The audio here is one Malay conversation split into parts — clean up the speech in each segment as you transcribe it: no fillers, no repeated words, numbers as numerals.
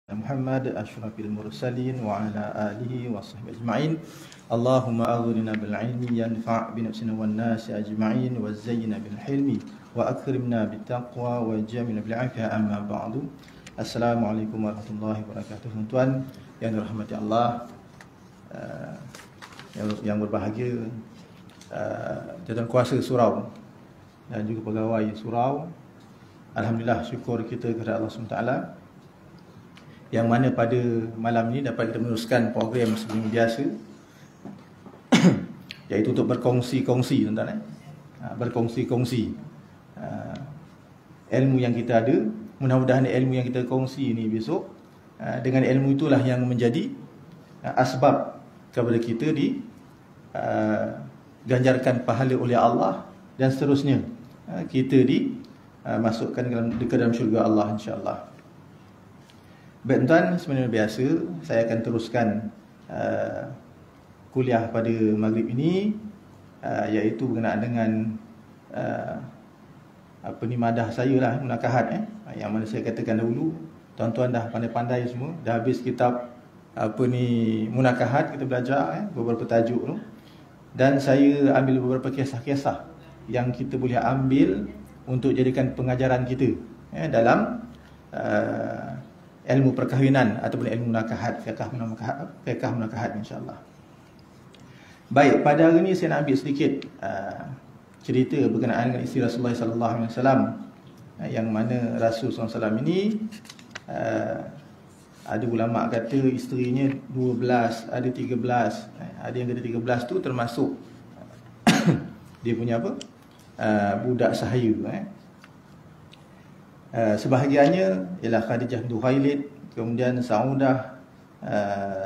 Muhammad asyrafil mursalin wa ala alihi wa sahbihi ajma'in. Allahumma aghnina bil ilmi yanfa' bi nafsina wan nasi ajma'in wa zayyina bil hilmi wa akrimna bit taqwa wa jamilna bil afiyah, amma ba'du. Assalamualaikum warahmatullahi wabarakatuh. Tuan yang dirahmati Allah, yang berbahagia, jawatan kuasa surau dan juga pegawai surau. Alhamdulillah, syukur kita kepada Allah SWT, yang mana pada malam ini dapat kita meneruskan program seperti biasa, iaitu untuk berkongsi-kongsi, tuan-tuan. Berkongsi-kongsi ilmu yang kita ada. Mudah-mudahan ilmu yang kita kongsi ini besok, dengan ilmu itulah yang menjadi asbab kepada kita ganjarkan pahala oleh Allah, dan seterusnya kita masukkan ke dalam syurga Allah, insya-Allah. Baik tuan, sebenarnya biasa saya akan teruskan kuliah pada maghrib ini, iaitu berkenaan dengan madah saya lah, munakahat, yang mana saya katakan dahulu, tuan-tuan dah pandai-pandai semua, dah habis kitab munakahat, kita belajar beberapa tajuk tu, dan saya ambil beberapa kisah-kisah yang kita boleh ambil untuk jadikan pengajaran kita dalam ilmu perkahwinan ataupun ilmu munakahat, fiqh munakahat, insya-Allah. Baik, pada hari ini saya nak ambil sedikit cerita berkenaan dengan isteri Rasulullah sallallahu alaihi wasallam, yang mana Rasul sallallahu alaihi wasallam ini ada ulama kata isterinya 12, ada 13. Ada yang kata 13 tu termasuk dia punya budak sahaya. Sebahagiannya ialah Khadijah binti Khuwailid, kemudian Saudah,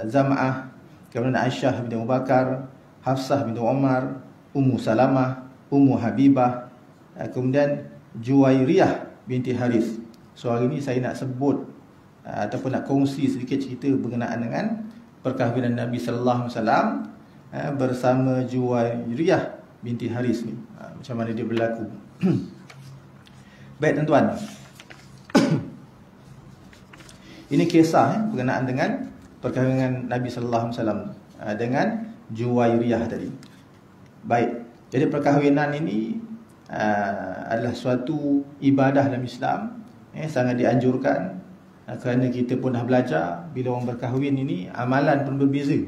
Zam'ah, kemudian Aisyah binti Abu Bakar, Hafsah binti Umar, Ummu Salamah, Ummu Habibah, kemudian Juwairiyah binti Haris. So hari ini saya nak sebut ataupun nak kongsi sedikit cerita berkenaan dengan perkahwinan Nabi sallallahu alaihi wasallam bersama Juwairiyah binti Haris ni. Macam mana dia berlaku. Baik tuan-tuan, ini kisah berkenaan dengan perkahwinan Nabi sallallahu alaihi wasallam dengan Juwairiyah tadi. Baik, jadi perkahwinan ini adalah suatu ibadah dalam Islam, sangat dianjurkan, kerana kita pun dah belajar bila orang berkahwin ini amalan pun berbeza.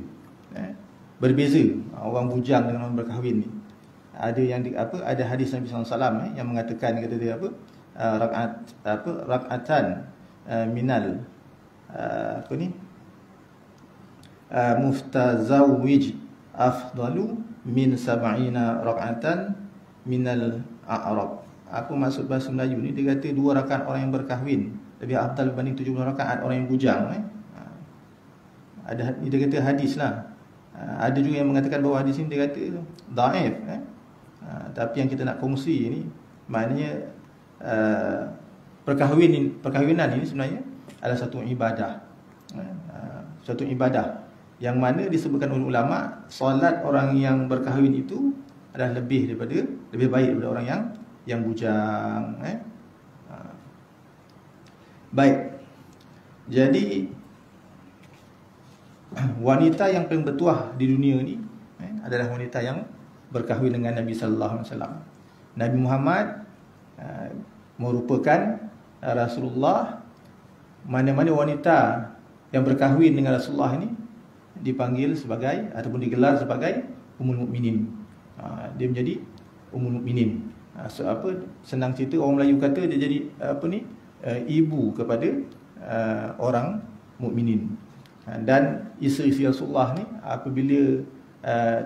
Berbeza orang bujang dengan orang berkahwin ni. Ada yang ada hadis Nabi sallallahu alaihi wasallam yang mengatakan, kata dia rakaatan minal muftazawij afdalu min sab'ina rak'atan minal a'rab. Apa maksud bahasa Melayu ni? Dia kata 2 rakaat orang yang berkahwin lebih afdal berbanding 70 rakaat orang yang bujang. Dia kata hadis lah. Ada juga yang mengatakan bahawa hadis ni dia kata dhaif. Tapi yang kita nak kongsi ni, maknanya perkahwinan ini sebenarnya adalah satu ibadah. Satu ibadah yang mana disebutkan oleh ulama, solat orang yang berkahwin itu adalah lebih baik daripada orang yang bujang. Baik. Jadi wanita yang paling bertuah di dunia ni adalah wanita yang berkahwin dengan Nabi sallallahu alaihi wasallam. Nabi Muhammad merupakan Rasulullah. Mana-mana wanita yang berkahwin dengan Rasulullah ini dipanggil sebagai ataupun digelar sebagai Ummul Mukminin. Dia menjadi Ummul Mukminin. Senang cerita, orang Melayu kata dia jadi ibu kepada orang mukminin. Dan isteri Rasulullah ni apabila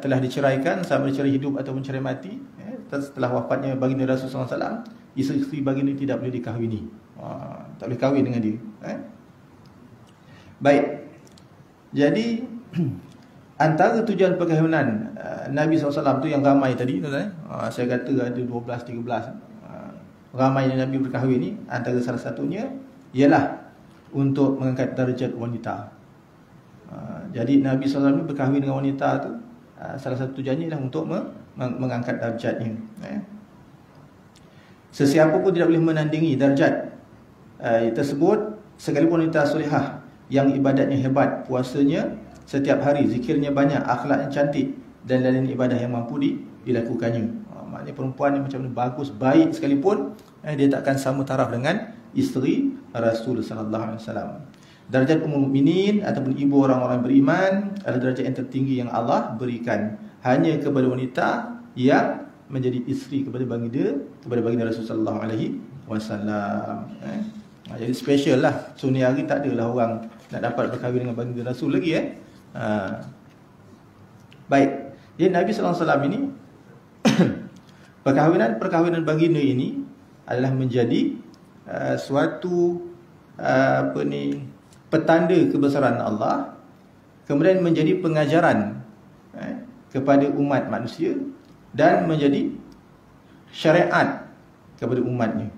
telah diceraikan, sama cerai hidup ataupun cerai mati, setelah wafatnya baginda Rasulullah SAW, isteri baginda tidak boleh dikahwini. Tak boleh kahwin dengan dia. Baik. Jadi antara tujuan perkahwinan Nabi SAW tu yang ramai tadi, saya kata ada 12-13 ramai yang Nabi berkahwin ni, antara salah satunya ialah untuk mengangkat darjat wanita. Jadi Nabi SAW berkahwin dengan wanita tu, salah satu tujuannya ialah untuk mengangkat darjatnya. Sesiapa pun tidak boleh menandingi darjat tersebut, sekalipun wanita solehah yang ibadatnya hebat, puasanya setiap hari, zikirnya banyak, akhlaknya cantik, dan lain ibadah yang mampu dilakukannya. Maknanya perempuan ni macam mana bagus, baik sekalipun, dia takkan sama taraf dengan isteri Rasul sallallahu alaihi wasallam. Darjat ummul mukminin ataupun ibu orang-orang beriman adalah darjat yang tertinggi yang Allah berikan hanya kepada wanita yang menjadi isteri kepada baginda Rasul sallallahu alaihi wasallam. Jadi special lah. So ni hari tak adalah orang nak dapat berkahwin dengan baginda Rasul lagi Baik. Jadi Nabi sallallahu alaihi wasallam ini perkahwinan baginda ini adalah menjadi suatu petanda kebesaran Allah, kemudian menjadi pengajaran kepada umat manusia dan menjadi syariat kepada umatnya.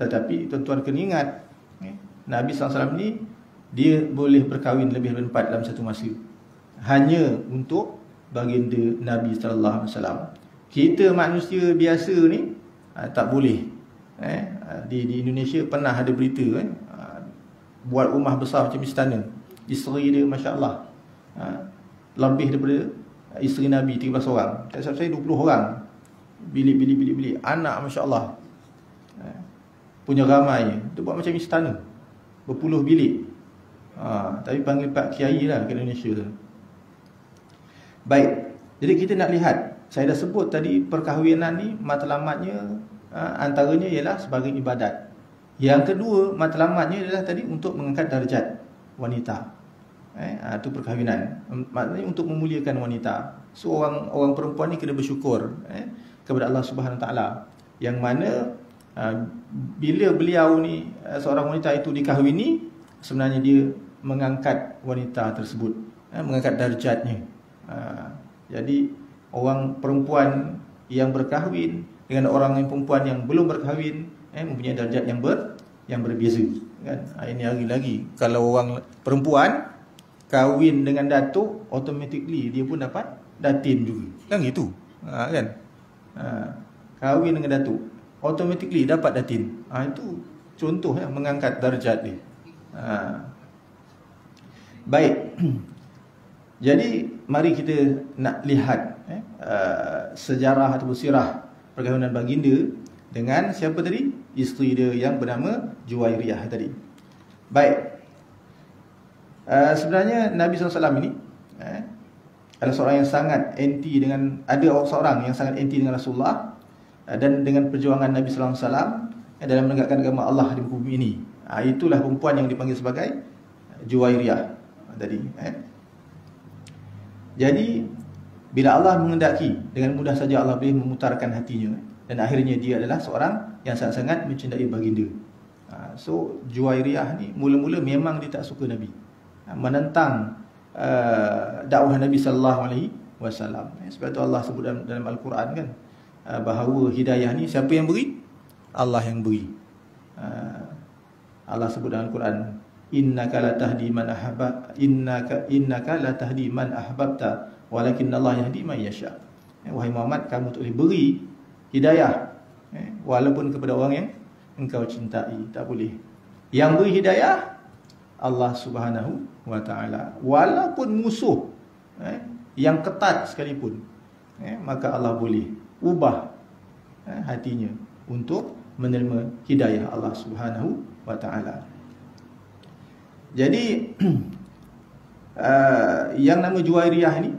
Tetapi tuan-tuan kena ingat, Nabi SAW ni dia boleh berkahwin lebih dari 4 dalam satu masa, hanya untuk baginda Nabi SAW. Kita manusia biasa ni tak boleh. Di Indonesia pernah ada berita buat rumah besar macam istana, isteri dia Masya Allah lebih daripada isteri Nabi 13 orang. Tak salah saya 20 orang. Bilik, anak Masya Allah punya ramai. Dia buat macam istana, berpuluh bilik. Tapi panggil Pak Kiai lah kat Indonesia tu. Baik. Jadi kita nak lihat, saya dah sebut tadi perkahwinan ni matlamatnya antaranya ialah sebagai ibadat. Yang kedua, matlamatnya adalah tadi untuk mengangkat darjat wanita. Itu perkahwinan. Maknanya untuk memuliakan wanita. So orang perempuan ni kena bersyukur kepada Allah Subhanahu Taala, yang mana bila beliau ni seorang wanita itu dikahwini, sebenarnya dia mengangkat wanita tersebut, mengangkat darjatnya. Jadi orang perempuan yang berkahwin dengan orang yang perempuan yang belum berkahwin mempunyai darjat yang berbeza, kan? Ini hari lagi kalau orang perempuan kahwin dengan datuk, automatically dia pun dapat datin juga, kan gitu, kan? Kahwin dengan datuk, automatically dapat datin. Itu contoh mengangkat darjat dia. Baik. Jadi mari kita nak lihat sejarah atau sirah perkahwinan baginda dengan siapa tadi? Isteri dia yang bernama Juwairiyah tadi. Baik. Sebenarnya Nabi SAW ini adalah seorang yang sangat anti dengan, ada seorang yang sangat anti dengan Rasulullah dan dengan perjuangan Nabi SAW dalam menegakkan agama Allah di bumi ini. Itulah perempuan yang dipanggil sebagai Juwairiyah tadi. Jadi bila Allah menghendaki, dengan mudah saja Allah boleh memutarkan hatinya, dan akhirnya dia adalah seorang yang sangat-sangat mencintai baginda. So Juwairiyah ni mula-mula memang dia tak suka Nabi, menentang dakwah Nabi sallallahu alaihi wasallam. Sebab itu Allah sebut dalam Al-Quran kan, bahawa hidayah ni siapa yang beri? Allah yang beri. Allah sebut dalam Al-Quran, innaka la tahdi man ahbabta, innaka la tahdi man ahbabta walakinnallaha yahdi man yasha. Wahai Muhammad, kamu tak boleh beri hidayah walaupun kepada orang yang engkau cintai, tak boleh. Yang beri hidayah Allah Subhanahu wa taala, walaupun musuh yang ketat sekalipun, maka Allah boleh ubah hatinya untuk menerima hidayah Allah Subhanahu wa taala. Jadi yang nama Juwairiyah ni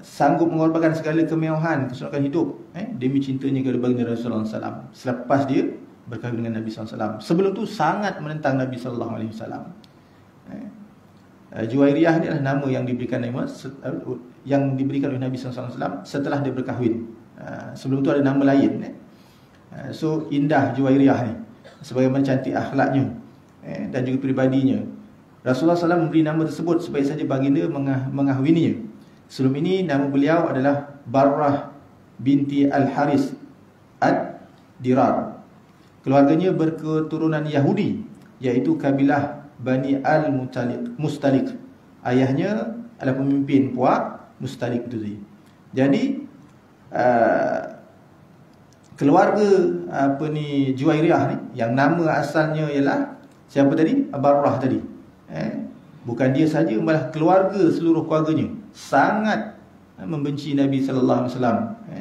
sanggup mengorbankan segala kemewahan, keseronokan hidup demi cintanya kepada baginda Rasulullah SAW selepas dia berkahwin dengan Nabi SAW. Sebelum tu sangat menentang Nabi SAW. Juwairiyah ni adalah nama yang diberikan oleh Nabi SAW setelah dia berkahwin. Sebelum tu ada nama lain. So indah Juwairiyah ni, sebagaimana cantik akhlaknya dan juga pribadinya. Rasulullah SAW memberi nama tersebut supaya saja baginda mengahwininya. Sebelum ini nama beliau adalah Barrah binti Al-Haris Ad-Dirar. Keluarganya berketurunan Yahudi, iaitu kabilah Bani Al-Mustalik. Ayahnya adalah pemimpin puak Mustalik itu. Jadi keluarga Juwairiyah ni, yang nama asalnya ialah siapa tadi? Barrah tadi. Bukan dia saja, malah keluarga, seluruh keluarganya sangat membenci Nabi sallallahu alaihi wasallam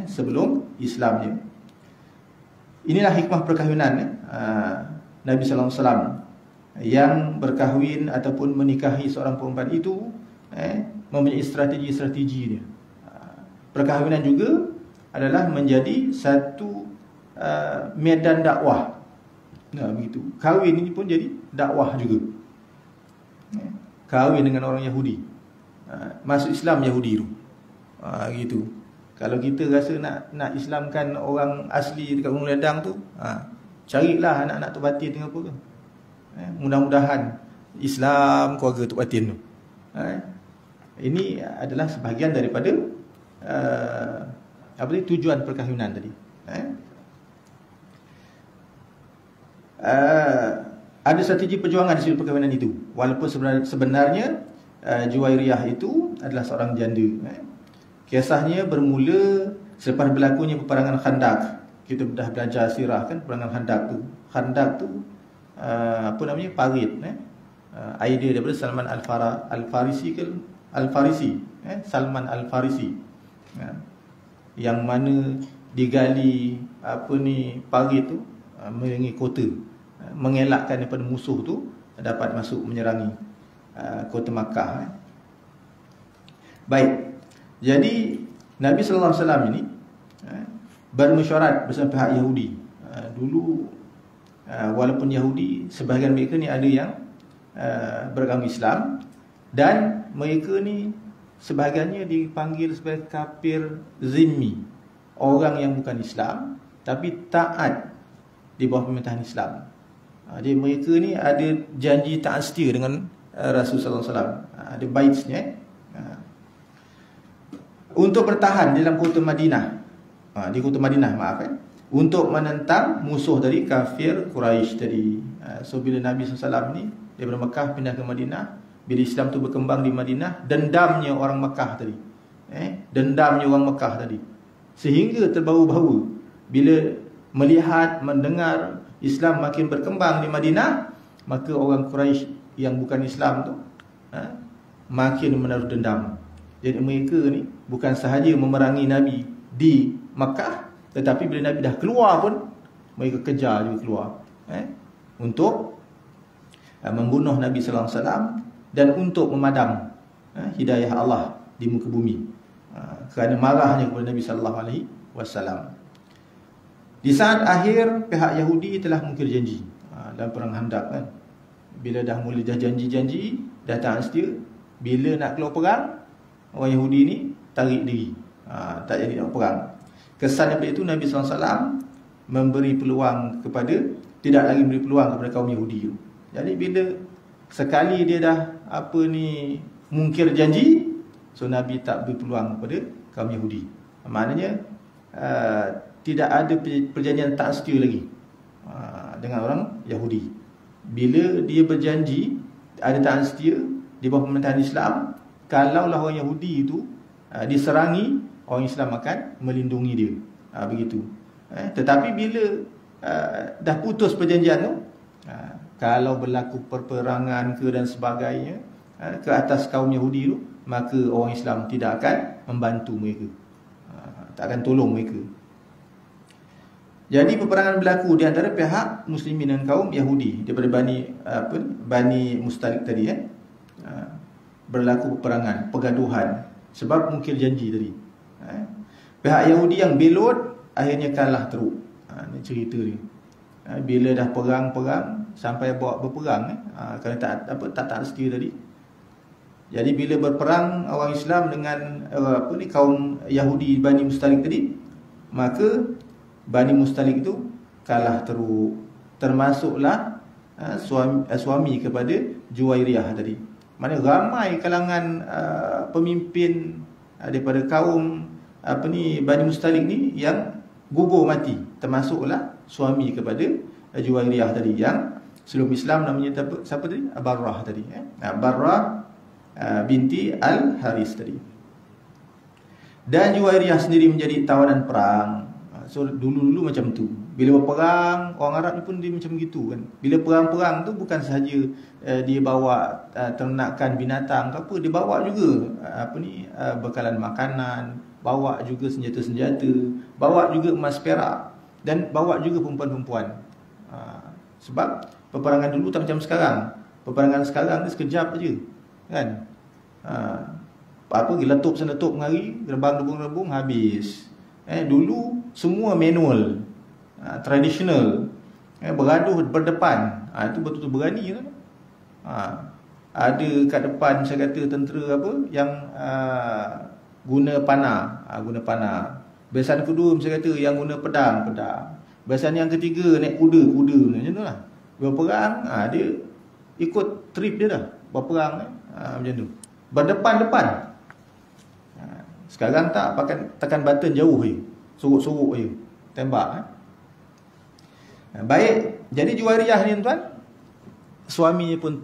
sebelum Islamnya. Inilah hikmah perkahwinan Nabi sallallahu alaihi wasallam yang berkahwin ataupun menikahi seorang perempuan itu mempunyai strategi-strategi dia. Perkahwinan juga adalah menjadi satu medan dakwah. Begitu. Kahwin ini pun jadi dakwah juga. Kahwin dengan orang Yahudi, masuk Islam Yahudi tu. Gitu. Kalau kita rasa nak Islamkan orang asli dekat Gunung Ledang tu, carilah anak-anak Tok Batin dengan apa ke. Mudah-mudahan Islam keluarga Tok Batin tu. Ini adalah sebahagian daripada tujuan perkahwinan tadi. Ada strategi perjuangan di sudut perkahwinan itu. Walaupun sebenarnya Juwairiyah itu adalah seorang janda. Kisahnya bermula selepas berlakunya peperangan Khandaq. Kita dah belajar sirah kan, peperangan Khandaq tu. Khandaq tu parit. Idea daripada Salman Al-Farisi ke Al-Farisi, Salman Al-Farisi. Yang mana digali parit tu mengenai kota, mengelakkan daripada musuh tu dapat masuk menyerangi kota Makkah. Baik. Jadi Nabi sallallahu alaihi wasallam ini bermesyuarat bersama pihak Yahudi. Dulu walaupun Yahudi, sebahagian mereka ni ada yang beragama Islam, dan mereka ni sebahagiannya dipanggil sebagai kafir zimmi, orang yang bukan Islam tapi taat di bawah pemerintahan Islam. Jadi mereka ni ada janji taat setia dengan Rasulullah sallallahu alaihi wasallam. Ada baitsnya untuk bertahan dalam kota Madinah. Di kota Madinah, untuk menentang musuh dari kafir Quraisy tadi. So bila Nabi SAW ni daripada Mekah pindah ke Madinah, bila Islam tu berkembang di Madinah, dendamnya orang Mekah tadi. Dendamnya orang Mekah tadi, sehingga terbau-bau bila melihat, mendengar Islam makin berkembang di Madinah, maka orang Quraisy yang bukan Islam tu makin menaruh dendam. Jadi mereka ni bukan sahaja memerangi Nabi di Makkah, tetapi bila Nabi dah keluar pun mereka kejar juga keluar, untuk membunuh Nabi sallallahu alaihi wasallam dan untuk memadam hidayah Allah di muka bumi, kerana marahnya kepada Nabi sallallahu alaihi wasallam. Di saat akhir, pihak Yahudi telah mungkir janji dalam perang Khandaq kan. Bila dah mula dah janji-janji, dah taat setia, bila nak keluar perang, orang Yahudi ni tarik diri, tak jadi nak perang. Kesan daripada itu Nabi SAW memberi peluang kepada, tidak lagi memberi peluang kepada kaum Yahudi tu. Jadi bila sekali dia dah mungkir janji, so Nabi tak beri peluang kepada kaum Yahudi. Maknanya tidak ada perjanjian tak setia lagi dengan orang Yahudi. Bila dia berjanji ada tak setia di bawah pemerintahan Islam, kalaulah orang Yahudi itu diserangi, orang Islam akan melindungi dia. Begitu. Tetapi bila dah putus perjanjian tu, kalau berlaku perperangan ke dan sebagainya ke atas kaum Yahudi tu, maka orang Islam tidak akan membantu mereka, tak akan tolong mereka. Jadi peperangan berlaku di antara pihak muslimin dan kaum Yahudi daripada Bani Mustalik tadi. Berlaku peperangan, pergaduhan sebab mungkir janji tadi. Pihak Yahudi yang belot akhirnya kalah teruk. Ini cerita dia. Bila dah perang-perang sampai bawa berperang, kerana tak setia tadi. Jadi bila berperang orang Islam dengan kaum Yahudi Bani Mustalik tadi, maka Bani Mustalik itu kalah teruk. Termasuklah suami kepada Juwairiyah tadi. Mana ramai kalangan pemimpin daripada kaum Bani Mustalik ni yang gugur mati, termasuklah suami kepada Juwairiyah tadi, yang sebelum Islam namanya siapa tadi? Barrah tadi. Barrah binti Al-Haris tadi. Dan Juwairiyah sendiri menjadi tawanan perang. So dulu-dulu macam tu. Bila berperang, orang Arab ni pun dia macam gitu kan. Bila perang-perang tu bukan sahaja dia bawa ternakan binatang ke apa, dia bawa juga bekalan makanan, bawa juga senjata-senjata, bawa juga emas perak, dan bawa juga perempuan-perempuan. Sebab peperangan dulu tak macam sekarang. Peperangan sekarang ni sekejap aja kan. Letup sana letup mari, rebung habis. Dulu semua manual, tradisional, bergaduh berdepan. Itu betul-betul berani kan. Ada kat depan saya kata tentera yang guna panah, Besan kedua saya kata yang guna pedang. Besan yang ketiga naik kuda macam tu lah. Berperang, dia ikut trip dia dah. Berperang macam tu. Berdepan-depan. Sekarang tak, pakai tekan button jauh je. Sorok-sorok je. Tembak. Baik, jadi Juwairiyah ni tuan, suaminya pun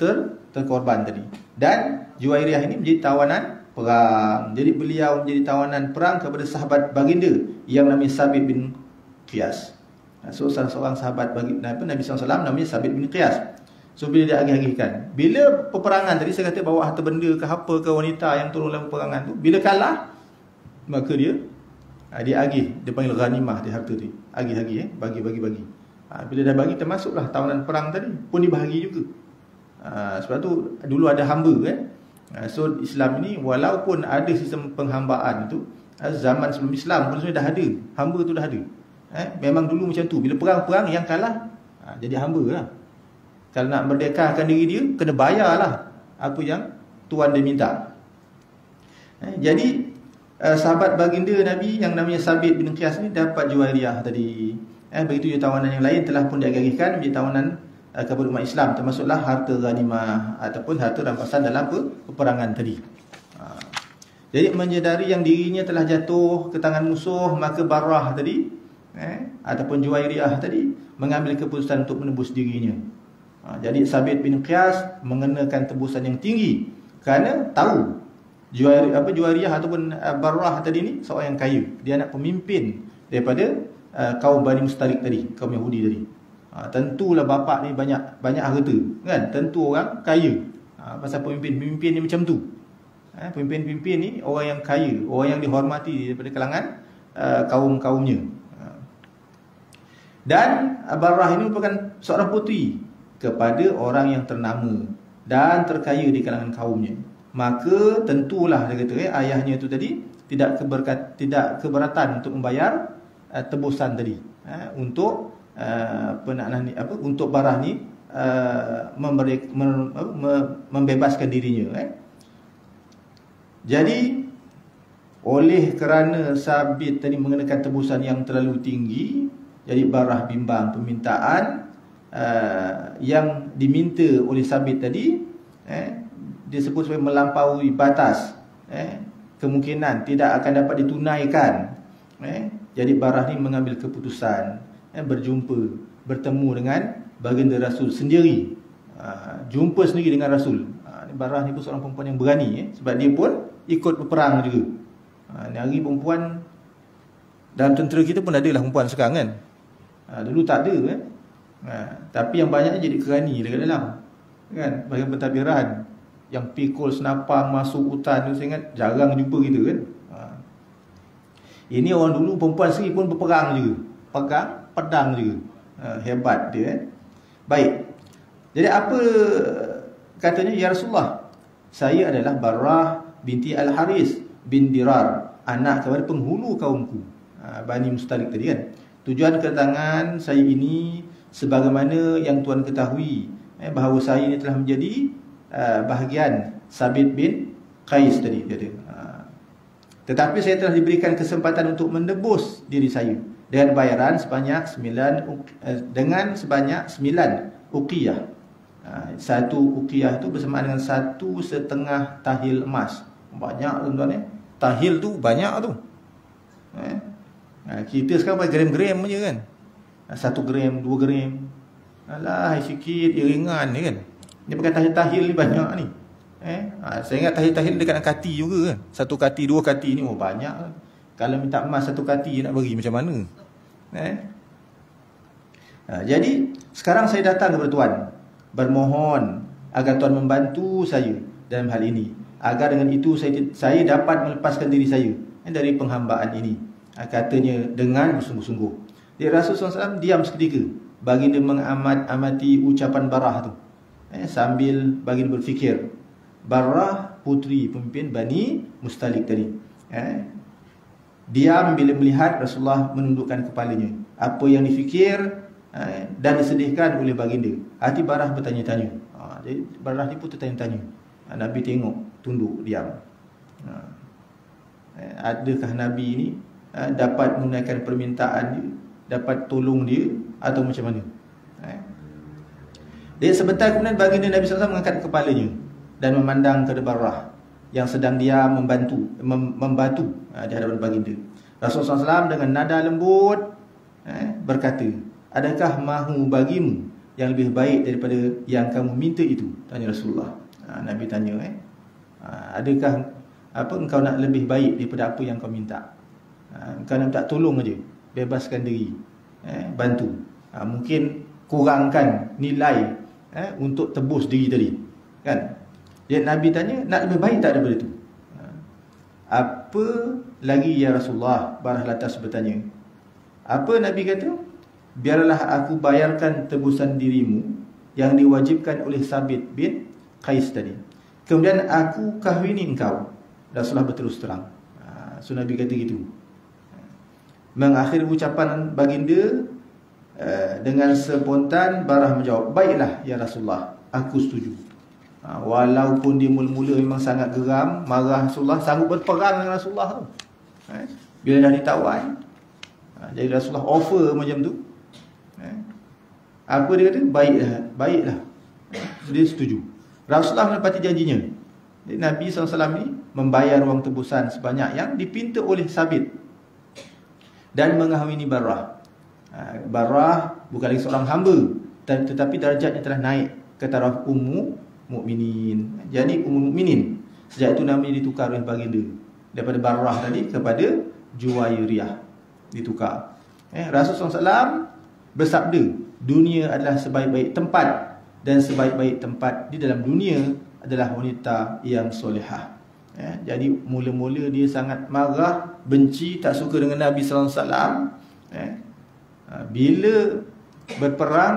terkorban tadi. Dan Juwairiyah ini menjadi tawanan perang. Jadi beliau menjadi tawanan perang kepada sahabat baginda yang namanya Sabit bin Qiyas. So salah seorang sahabat Nabi SAW namanya Sabit bin Qiyas. So bila dia agih-agihkan, bila peperangan tadi saya kata bawa harta benda ke apa ke wanita yang turun dalam peperangan tu, bila kalah, maka dia agih, dia panggil ghanimah dia harta tu. Agih-agih bagi. Bila dah bagi, termasuklah tawanan perang tadi pun dibahagi juga. Sebab tu dulu ada hamba kan. So Islam ini walaupun ada sistem penghambaan tu, zaman sebelum Islam pun sebenarnya dah ada. Hamba tu dah ada. Memang dulu macam tu. Bila perang-perang yang kalah jadi hamba lah. Kalau nak merdekakan diri dia, kena bayarlah apa yang tuan dia minta. Jadi sahabat baginda Nabi yang namanya Sabit bin Qiyas ni dapat Juwairiyah tadi. Begitu juga tawanan yang lain telah pun diagihkan menjadi tawanan kepada umat Islam, termasuklah harta ghanimah ataupun harta rampasan dalam peperangan tadi. Jadi menyedari yang dirinya telah jatuh ke tangan musuh, maka Barrah tadi ataupun Juwairiyah tadi mengambil keputusan untuk menebus dirinya. Jadi Sabit bin Qiyas mengenakan tebusan yang tinggi kerana tahu Juwairiyah ataupun Barrah tadi ni seorang yang kaya. Dia anak pemimpin daripada kaum Bani Mustalik tadi, kaum Yahudi tadi. Tentulah bapak ni banyak harta kan. Tentu orang kaya. Pasal pemimpin ni macam tu. Pemimpin ni orang yang kaya, orang yang dihormati daripada kalangan kaum-kaumnya. Dan Barrah ini merupakan seorang puteri kepada orang yang ternama dan terkaya di kalangan kaumnya. Maka tentulah dia kata ayahnya itu tadi tidak keberatan untuk membayar tebusan tadi untuk untuk Barrah ni membebaskan dirinya. Jadi oleh kerana Sabit tadi mengenakan tebusan yang terlalu tinggi, jadi Barrah bimbang permintaan yang diminta oleh Sabit tadi disebut sebagai melampaui batas, kemungkinan tidak akan dapat ditunaikan. Jadi Barrah ni mengambil keputusan bertemu dengan baginda Rasul sendiri, jumpa sendiri dengan Rasul. Barrah ni pun seorang perempuan yang berani, sebab dia pun ikut berperang juga. Ni hari perempuan dalam tentera kita pun adalah perempuan sekarang kan. Dulu tak ada tapi yang banyaknya jadi kerani dekat dalam kan, bahagian pentadbiran yang pikul senapang masuk hutan tu, saya ingat jarang jumpa kita kan. Ini orang dulu perempuan sendiri pun berperang juga, pegang pedang juga. Hebat dia. Baik. Jadi apa katanya, ya Rasulullah, saya adalah Barrah binti Al-Haris bin Dirar, anak kepada penghulu kaumku, Bani Mustalik tadi kan. Tujuan kedatangan saya ini sebagaimana yang tuan ketahui, bahawa saya ini telah menjadi bahagian Sabit bin Qais tadi kata. Tetapi saya telah diberikan kesempatan untuk menebus diri saya dengan bayaran sebanyak 9 uqiyah. Satu uqiyah itu bersamaan dengan 1,5 tahil emas. Banyak tuan-tuan tahil tu banyak tu. Kita sekarang pakai gram-gram je kan. 1 gram, 2 gram. Alah, sikit, ringan ni kan. Dia pakai tahil-tahil ni banyak ni. Saya ingat tahil-tahil dekat kati juga kan. 1 kati, 2 kati ni banyak. Kalau minta emas 1 kati nak bagi macam mana? Jadi sekarang saya datang kepada Tuan, bermohon agar Tuan membantu saya dalam hal ini, agar dengan itu saya dapat melepaskan diri saya dari penghambaan ini. Katanya dengan bersungguh-sungguh. Jadi Rasulullah SAW diam seketika, baginda mengamati ucapan Barrah tu, sambil baginda berfikir. Barrah putri pemimpin Bani Mustalik tadi, diam bila melihat Rasulullah menundukkan kepalanya. Apa yang difikir dan disedihkan oleh baginda. Hati Barrah bertanya-tanya. Jadi Barrah ni pun tertanya-tanya. Nabi tengok, tunduk, diam. Adakah Nabi ni dapat menunaikan permintaan dia, dapat tolong dia, atau macam mana? Dia sebentar kemudian baginda Nabi SAW mengangkat kepalanya dan memandang ke Barrah yang sedang dia membatu di hadapan baginda. Rasulullah SAW dengan nada lembut berkata, adakah mahu bagimu yang lebih baik daripada yang kamu minta itu? Tanya Rasulullah. Nabi tanya, adakah engkau nak lebih baik daripada apa yang kau minta? Engkau nak tak tolong aja, bebaskan diri, bantu. Mungkin kurangkan nilai untuk tebus diri tadi, kan? Jadi Nabi tanya, nak lebih baik tak daripada itu? Apa lagi ya Rasulullah? Barrah lantas bertanya. Apa Nabi kata? Biarlah aku bayarkan tebusan dirimu yang diwajibkan oleh Sabit bin Qais tadi. Kemudian aku kahwini engkau. Rasulullah berterus terang. So Nabi kata gitu. Mengakhiri ucapan baginda dengan spontan, Barrah menjawab, baiklah ya Rasulullah, aku setuju. Walaupun dia mula-mula memang sangat geram, marah Rasulullah, sanggup berperang dengan Rasulullah tu. Bila dah ditawan, jadi Rasulullah offer macam tu. Apa dia kata? Baiklah. Dia setuju. Rasulullah menepati janjinya. Jadi Nabi SAW ni membayar wang tebusan sebanyak yang dipinta oleh Sabit dan mengahwini Barrah. Barrah bukan lagi seorang hamba, tetapi darjatnya telah naik ke taraf Ummu Mukminin. Jadi Ummu Mukminin sejak itu namanya ditukar oleh baginda daripada Barrah tadi kepada Juwairiyah, ditukar. Rasulullah SAW bersabda, dunia adalah sebaik-baik tempat, dan sebaik-baik tempat di dalam dunia adalah wanita yang solehah. Jadi mula-mula dia sangat marah, benci, tak suka dengan Nabi SAW. Bila berperang,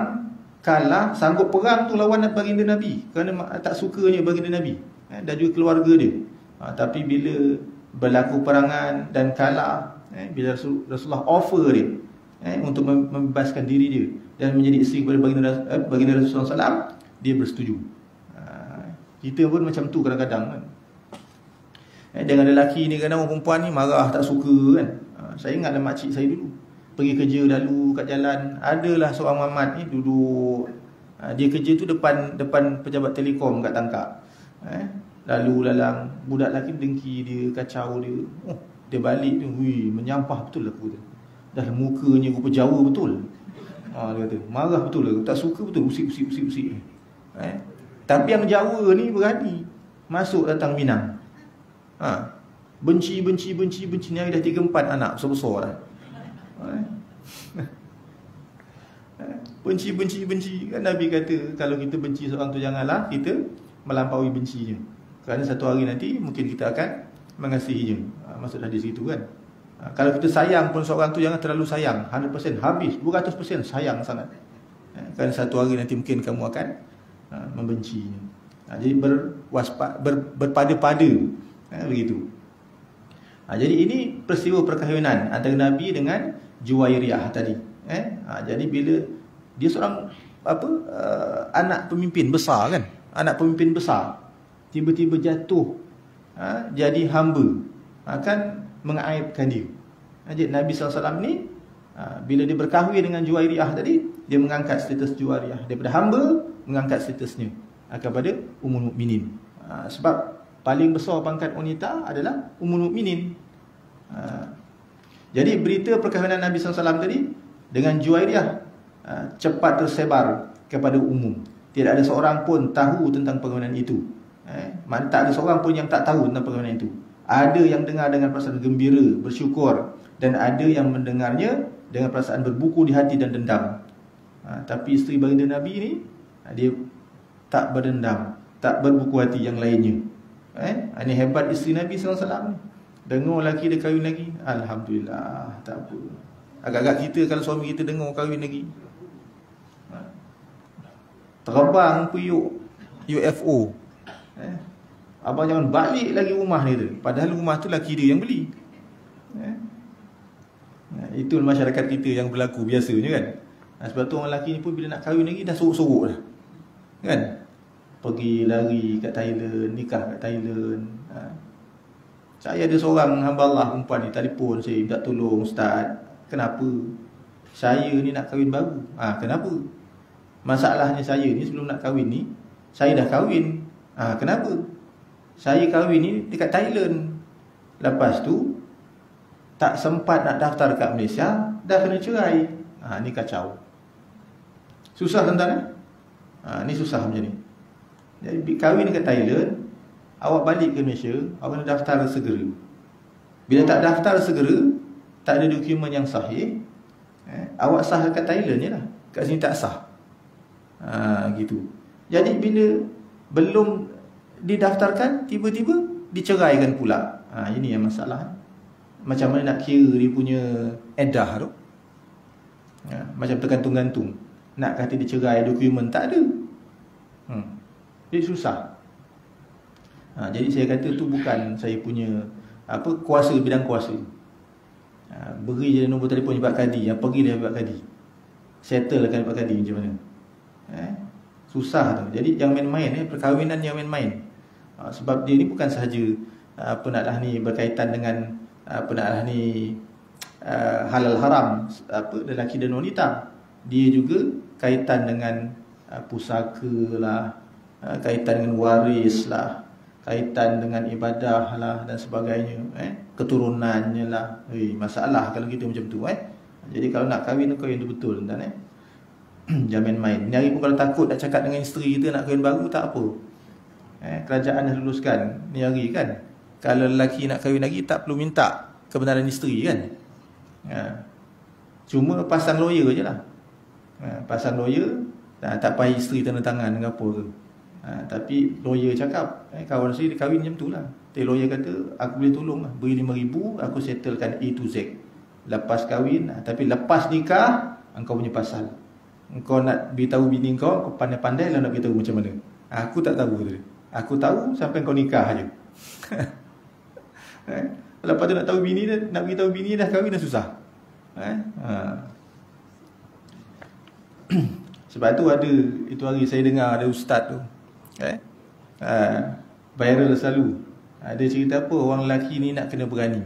kalah, sanggup perang tu lawan baginda Nabi, kerana tak sukanya baginda Nabi dan juga keluarga dia. Tapi bila berlaku perangan dan kalah, bila Rasulullah offer dia untuk membebaskan diri dia dan menjadi isteri kepada baginda Rasulullah SAW, dia bersetuju. Kita pun macam tu kadang-kadang kan. Dengan lelaki ni, kadang orang perempuan ni marah, tak suka kan. Saya ingatlah makcik saya dulu pergi kerja lalu kat jalan, adalah seorang mamat ni duduk, dia kerja tu depan pejabat telekom kat Tangkap. Lalu lalang budak lelaki dengki dia, kacau dia. Dia balik tu, menyampah betul aku tu. Dah mukanya rupa Jawa betul. Dia kata, marah betul aku, tak suka betul, usik. Tapi yang Jawa ni berani masuk datang Minang. Benci ni, dah 3-4 anak besar-besar dah. Benci kan Nabi kata, kalau kita benci seorang tu, janganlah kita melampaui bencinya, kerana satu hari nanti mungkin kita akan mengasihinya. Maksudnya di situ kan. Kalau kita sayang pun seorang tu, jangan terlalu sayang 100%, habis 200% sayang sangat, kerana satu hari nanti mungkin kamu akan membencinya. Jadi berpada-pada begitu. Jadi ini peristiwa perkahwinan antara Nabi dengan Juwairiyah tadi. Jadi bila dia seorang anak pemimpin besar kan, anak pemimpin besar, tiba-tiba jatuh jadi hamba, akan mengaibkan dia. Jadi Nabi SAW ni bila dia berkahwin dengan Juwairiyah tadi, dia mengangkat status Juwairiyah daripada hamba, mengangkat statusnya kepada Ummul Mukminin. Sebab paling besar pangkat wanita adalah Ummul Mukminin. Jadi berita perkahwinan Nabi SAW tadi dengan Juwairiyah cepat tersebar kepada umum. Tidak ada seorang pun tahu tentang perkahwinan itu. Tak ada seorang pun yang tak tahu tentang perkahwinan itu. Ada yang dengar dengan perasaan gembira, bersyukur, dan ada yang mendengarnya dengan perasaan berbuku di hati dan dendam. Tapi isteri baginda Nabi ni, dia tak berdendam, tak berbuku hati yang lainnya. Ini hebat isteri Nabi SAW ni. Dengar lelaki dia kahwin lagi, alhamdulillah, tak apa. Agak-agak kita kalau suami kita dengar kahwin lagi, terbang puyuk UFO. Abang jangan balik lagi rumah ni tu. Padahal rumah tu lelaki dia yang beli. Itu masyarakat kita yang berlaku biasanya kan. Sebab tu orang lelaki ni pun bila nak kahwin lagi dah sorok-sorok dah, kan. Pergi lari kat Thailand, nikah kat Thailand. Saya ada seorang hamba Allah perempuan ni telefon saya, minta tolong, ustaz, kenapa saya ni nak kahwin baru? Kenapa? Masalahnya saya ni sebelum nak kahwin ni, saya dah kahwin. Kenapa? Saya kahwin ni dekat Thailand. Lepas tu tak sempat nak daftar kat Malaysia, dah kena cerai. Ni kacau. Susah tuan-tuan. Ni susah macam ni. Jadi kahwin dekat Thailand, awak balik ke Malaysia, awak kena daftar segera. Bila tak daftar segera, tak ada dokumen yang sahih, awak sah kat Thailand je lah, kat sini tak sah. Gitu. Jadi bila belum didaftarkan, tiba-tiba diceraikan pula. Ini yang masalah. Macam mana nak kira dia punya edah tu? Macam tergantung-gantung. Nak kata dia cerai, dokumen tak ada. Jadi susah. Jadi saya kata tu bukan saya punya kuasa, bidang kuasa. Beri je nombor telefon Pak Kadi, yang pergi dia Pak Kadi, settlekan Pak Kadi macam mana. Susah tu. Jadi jangan main-main, perkahwinan yang main-main. Sebab dia ni bukan sahaja berkaitan dengan halal haram, lelaki dan wanita. Dia juga kaitan dengan pusaka lah, kaitan dengan waris lah, kaitan dengan ibadah lah dan sebagainya, keturunannya lah. Masalah kalau kita macam tu. Jadi kalau nak kahwin, kahwin tu betul, tuan. Jangan main. Ni hari pun kalau takut nak cakap dengan isteri kita nak kahwin baru, tak apa. Kerajaan dah luluskan ni hari kan. Kalau lelaki nak kahwin lagi, tak perlu minta kebenaran isteri kan. Cuma pasang lawyer je lah. Pasang lawyer, tak payah isteri tanda tangan dengan apa ke. Tapi lawyer cakap, kawan saya dia kahwin macam tu lah. Tapi lawyer kata, aku boleh tolong lah, beri RM5,000, aku settlekan A to Z. Lepas kahwin, tapi lepas nikah, engkau punya pasal. Engkau nak beritahu bini kau pandai-pandai lah nak beritahu macam mana. Aku tak tahu tu. Aku tahu sampai kau nikah aja. Lepas tu nak tahu bini dah, nak beritahu bini dah kahwin dah susah. Sebab tu itu hari saya dengar ada ustaz tu, viral selalu. Dia cerita apa, orang lelaki ni nak kena berani.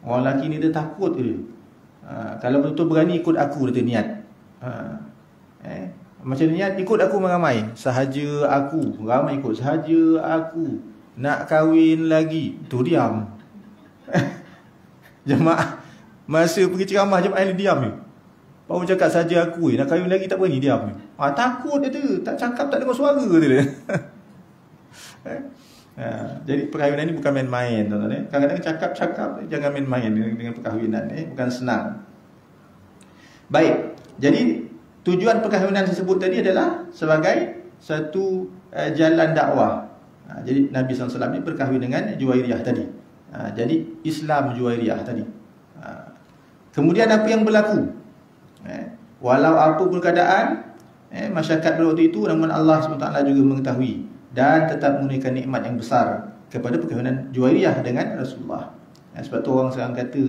Orang lelaki ni dia takut dia. Kalau betul berani, ikut aku, dia niat. Macam niat, ikut aku ramai. Sahaja aku, ramai ikut. Sahaja aku nak kahwin lagi, tu diam. Jemaah masa pergi ceramah, jemaah ni diam ni. Baru cakap saja aku nak kahwin lagi, tak berani, diam ni. Takut dia tu, tak cakap, tak dengar suara dia. Jadi perkahwinan ni bukan main-main, tuan-tuan. Kadang-kadang cakap-cakap, jangan main-main dengan perkahwinan. Bukan senang. Baik, jadi tujuan perkahwinan tersebut tadi adalah sebagai satu jalan dakwah. Jadi Nabi SAW ni berkahwin dengan Juwairiyah tadi. Jadi Islam Juwairiyah tadi. Kemudian apa yang berlaku? Walau apa pun keadaan, masyarakat pada waktu itu, namun Allah SWT juga mengetahui dan tetap menunaikan nikmat yang besar kepada perkahwinan Juwairiyah dengan Rasulullah. Sebab tu orang sekarang kata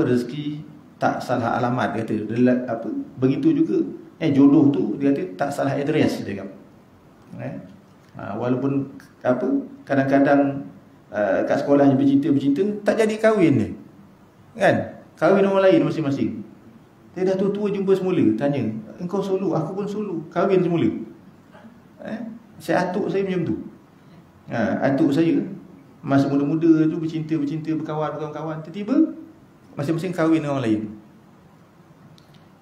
rezeki tak salah alamat, kata begitu juga jodoh tu dia kata tak salah address, dia kata. Walaupun kadang-kadang kat sekolah bercinta tak jadi kahwin ni, kan, kahwin orang lain masing-masing. Dia dah tua-tua jumpa semula, tanya, engkau solo, aku pun solo, kahwin semula. Saya atuk saya macam tu. Atuk saya masa muda-muda tu bercinta, berkawan, tiba-tiba masing-masing kahwin dengan orang lain.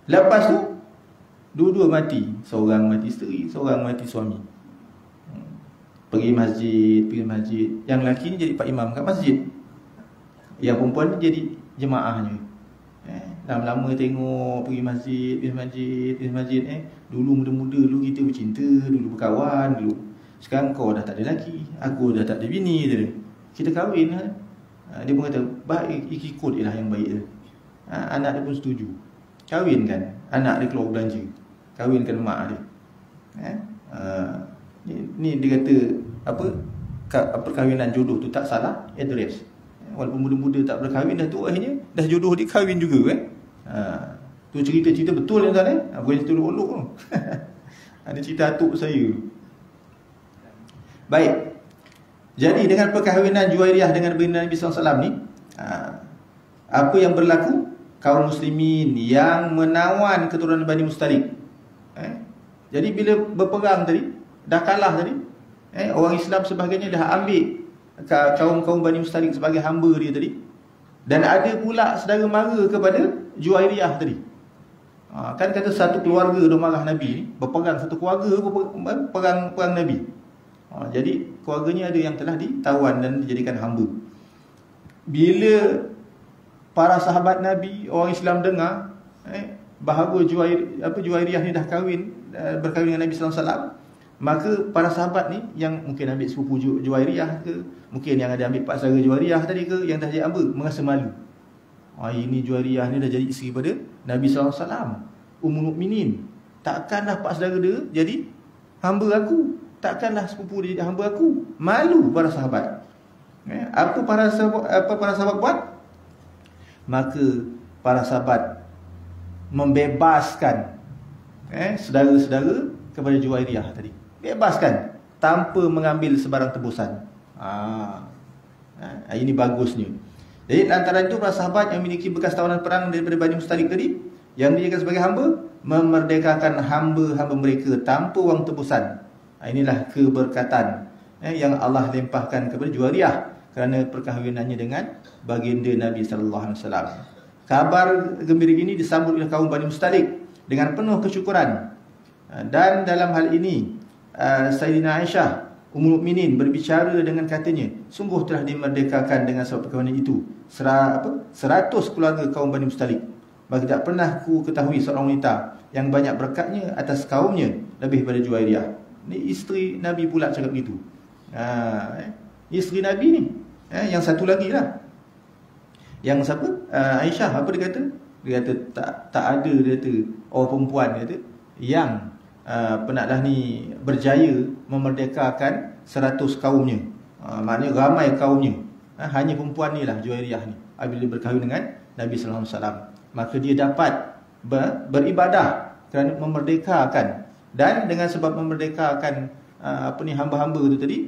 Lepas tu dua-dua mati, seorang mati isteri, seorang mati suami. Pergi masjid. Yang lelaki ni jadi pak imam kat masjid, yang perempuan ni jadi jemaahnya. Lama-lama tengok pergi masjid, dulu muda-muda dulu kita bercinta, dulu berkawan dulu. Sekarang kau dah tak ada laki, aku dah tak ada bini dia. Kita kahwin lah. Dia pun kata, baik ikut lah yang baik tu. Anak dia pun setuju. Kahwinkan anak dia keluar belanja, kahwinkan mak dia. Ni dia kata apa, perkahwinan jodoh tu tak salah, address. Walaupun muda-muda tak berkahwin, dah tu akhirnya dah jodoh dia kahwin juga kan. Tu cerita-cerita betul yang tuan bukan cerita olok tu. Ada cerita atuk saya. Baik. Jadi dengan perkahwinan Juwairiyah dengan baginda Nabi SAW ni, apa yang berlaku? Kaum muslimin yang menawan keturunan Bani Mustalik. Jadi bila berperang tadi, dah kalah tadi, orang Islam sebagainya dah ambil kaum-kaum Bani Mustalik sebagai hamba dia tadi. Dan ada pula saudara mara kepada Juwairiyah tadi. Kan kata satu keluarga dah marah Nabi ni, berperang satu keluarga perang Nabi. Jadi keluarganya ada yang telah ditawan dan dijadikan hamba. Bila para sahabat Nabi, orang Islam dengar bahawa Juwairiyah ni dah berkahwin dengan Nabi sallallahu alaihi wasallam, maka para sahabat ni yang mungkin ambil sepupu Juwairiyah ke, mungkin yang ada ambil pak saudara Juwairiyah tadi ke, yang dah jadi hamba, merasa malu. Ini Juwairiyah ni dah jadi isteri pada Nabi sallallahu alaihi wasallam, Ummul Mukminin. Takkanlah pak saudara dia jadi hamba aku, takkanlah sepupu dia jadi hamba aku. Malu para sahabat. Apa para sahabat buat? Maka para sahabat membebaskan saudara-saudara kepada Juwairiyah tadi. Bebaskan tanpa mengambil sebarang tebusan. Ini bagusnya. Jadi antara itu para sahabat yang memiliki bekas tawanan perang daripada Bani Mustalik tadi, yang dijadikan sebagai hamba, memerdekakan hamba-hamba mereka tanpa wang tebusan. Inilah keberkatan yang Allah limpahkan kepada Juwairiyah kerana perkahwinannya dengan baginda Nabi sallallahu alaihi wasallam. Kabar gembira ini disambut oleh kaum Bani Mustalik dengan penuh kesyukuran. Dan dalam hal ini Sayyidina Aisyah Ummul Mukminin berbicara dengan katanya, sungguh telah dimerdekakan dengan sebab perkahwinan itu 100 keluarga kaum Bani Mustalik. Maka tak pernah ku ketahui seorang wanita yang banyak berkatnya atas kaumnya lebih daripada Juwairiyah. Ni isteri Nabi pula cakap begitu. Isteri Nabi ni. Yang satu lagi lah, yang siapa? Aisyah, apa dia kata? Dia kata tak ada, dia kata orang perempuan, dia kata yang penatlah ni berjaya memerdekakan 100 kaumnya. Maknanya ramai kaumnya. Hanya perempuan ni lah, Juwairiyah ni. Bila berkahwin dengan Nabi sallallahu alaihi wasallam, maka dia dapat beribadah kerana memerdekakan. Dan dengan sebab memerdekakan hamba-hamba itu tadi,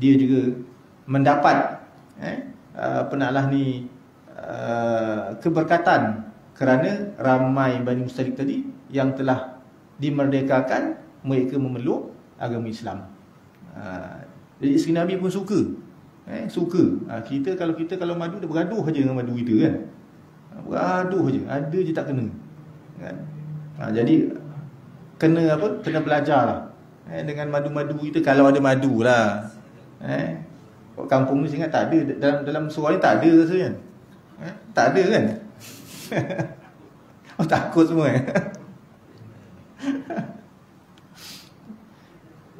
dia juga mendapat penatlah ni keberkatan kerana ramai Bani Mustalik tadi yang telah dimerdekakan, mereka memeluk agama Islam. Jadi isteri Nabi pun suka. Suka. Kita kalau madu dah bergaduh saja dengan madu kita kan. Bergaduh saja, ada je tak kena. Kan? Jadi kena apa? Kena belajarlah. Dengan madu-madu kita, kalau ada madu lah. Kampung ni saya ingat tak ada, dalam surau ni tak ada rasanya. Tak ada kan? Takut semua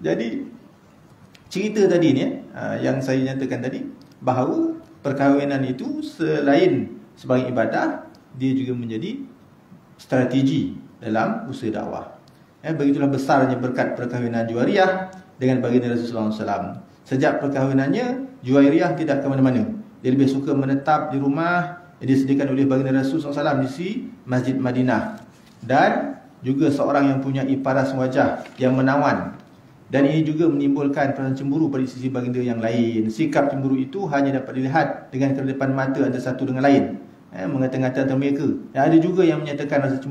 Jadi cerita tadi ni yang saya nyatakan tadi, bahawa perkahwinan itu selain sebagai ibadah, dia juga menjadi strategi dalam usaha dakwah. Begitulah besarnya berkat perkahwinan Juwairiyah dengan baginda Rasulullah SAW. Sejak perkahwinannya, Juwairiyah tidak ke mana-mana. Dia lebih suka menetap di rumah yang disediakan oleh baginda Rasulullah SAW di Masjid Madinah. Dan juga seorang yang punya paras wajah yang menawan. Dan ini juga menimbulkan perasaan cemburu pada sisi baginda yang lain. Sikap cemburu itu hanya dapat dilihat dengan kedepan mata antara satu dengan lain, mengata-ngata antara mereka. Dan ada juga yang menyatakan rasa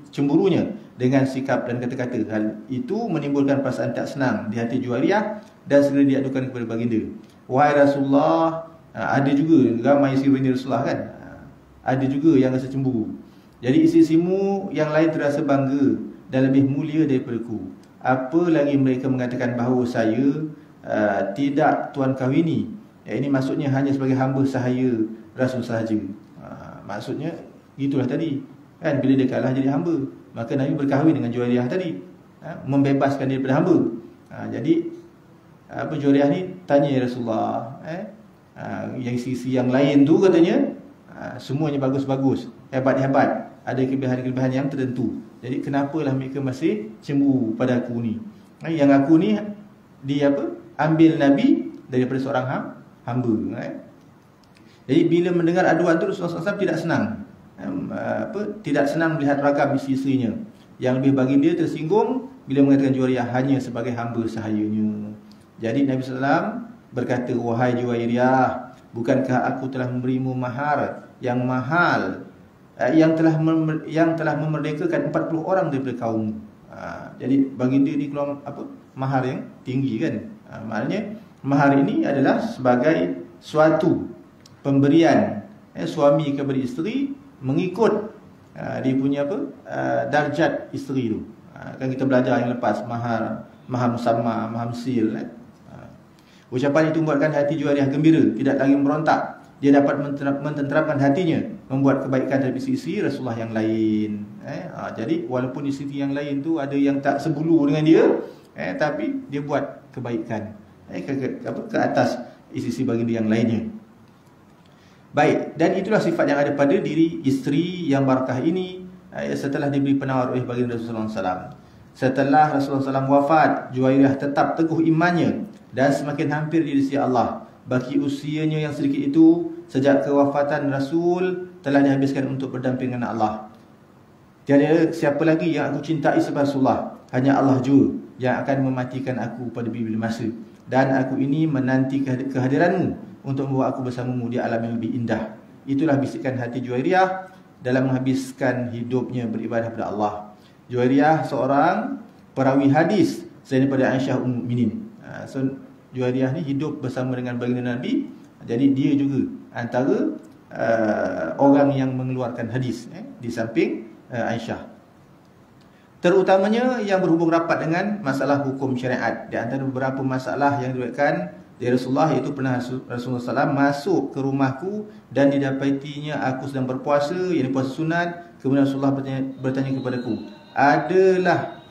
cemburunya dengan sikap dan kata-kata. Hal itu menimbulkan perasaan tak senang di hati Juwairiyah dan segera diadukan kepada baginda. Wahai Rasulullah, ada juga ramai isteri baginda Rasulullah kan, ada juga yang rasa cemburu. Jadi isteri-isterimu yang lain terasa bangga dan lebih mulia daripadaku. Apa lagi mereka mengatakan bahawa saya tidak tuan kahwini. Ini maksudnya hanya sebagai hamba sahaya Rasul sahaja. Maksudnya Gitulah tadi. Kan bila dia kalah jadi hamba, maka Nabi berkahwin dengan Juwairiyah tadi. Membebaskan dia daripada hamba. Jadi Juwairiyah ni tanya ya Rasulullah, yang sisi yang lain tu katanya semuanya bagus-bagus, hebat-hebat, ada kelebihan-kelebihan yang tertentu. Jadi kenapalah mereka masih cemburu pada aku ni? Yang aku ni ambil Nabi daripada seorang hamba. Jadi bila mendengar aduan tu, Rasulullah SAW tidak senang. Tidak senang melihat ragam isteri-isterinya. Yang lebih bagi dia tersinggung bila mengatakan Juwairiyah hanya sebagai hamba sahayanya. Jadi Nabi SAW berkata, wahai Juwairiyah, bukankah aku telah memberimu mahar yang mahal, yang telah memerdekakan 40 orang daripada kaum. Jadi baginda ni keluar mahar yang tinggi kan. Maknanya mahar ini adalah sebagai suatu pemberian suami kepada isteri mengikut dia punya darjat isteri tu. Kan kita belajar yang lepas mahar musamma, mahar sil. Ucapan itu membuatkan hati Juwairiyah gembira, tidak lagi merontak. Dia dapat mententeramkan hatinya, membuat kebaikan dari sisi Rasulullah yang lain. Jadi walaupun di sisi yang lain tu ada yang tak sebulu dengan dia, tapi dia buat kebaikan ke atas sisi baginda yang lainnya. Baik, dan itulah sifat yang ada pada diri isteri yang barakah ini setelah diberi penawar oleh baginda Rasulullah SAW. Setelah Rasulullah SAW wafat, Juwairiyah tetap teguh imannya dan semakin hampir di sisi Allah. Baki usianya yang sedikit itu, sejak kewafatan Rasul telah dihabiskan untuk berdamping dengan Allah. Tiada siapa lagi yang aku cintai selepas Rasulullah, hanya Allah jua yang akan mematikan aku pada bila masa. Dan aku ini menanti kehadiranmu untuk membawa aku bersamamu di alam yang lebih indah. Itulah bisikan hati Juwairiyah dalam menghabiskan hidupnya beribadah kepada Allah. Juwairiyah seorang perawi hadis selain daripada Aisyah Ummul Mukminin. So Juwairiyah ni hidup bersama dengan baginda Nabi. Jadi dia juga antara orang yang mengeluarkan hadis di samping Aisyah. Terutamanya yang berhubung rapat dengan masalah hukum syariat. Di antara beberapa masalah yang diriwayatkan dari Rasulullah, iaitu pernah Rasulullah SAW masuk ke rumahku dan didapatinya aku sedang berpuasa, iaitu puasa sunat. Kemudian Rasulullah bertanya kepadaku, adalah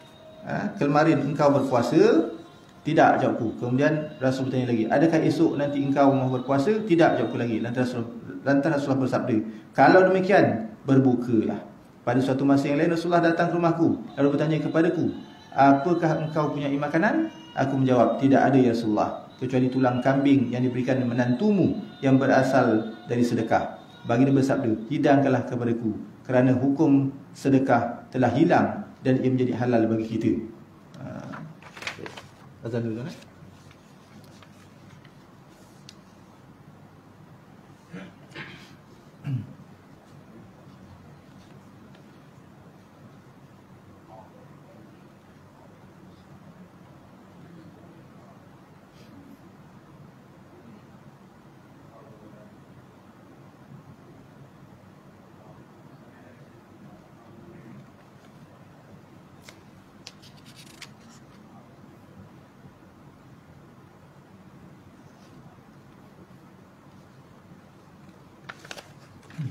kemarin engkau berpuasa? Tidak, jawabku. Kemudian Rasul bertanya lagi, adakah esok nanti engkau mahu berpuasa? Tidak, jawabku lagi. Lantas Rasulullah bersabda, kalau demikian berbukalah. Pada suatu masa yang lain Rasulullah datang ke rumahku lalu bertanya kepadaku, apakah engkau punya makanan? Aku menjawab, tidak ada ya Rasulullah, kecuali tulang kambing yang diberikan menantumu yang berasal dari sedekah. Baginda bersabda, hidangkanlah kepadaku, kerana hukum sedekah telah hilang dan ia menjadi halal bagi kita. Azan dulu kan?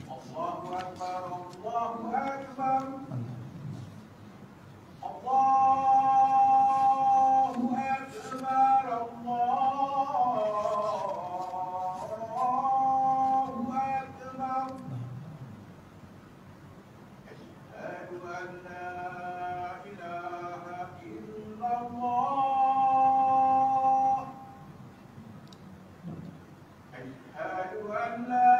Allahu Akbar, Allahu Akbar, Allahu Akbar, Allahu Akbar. Asyhadu an la ilaha illallah. Asyhadu an la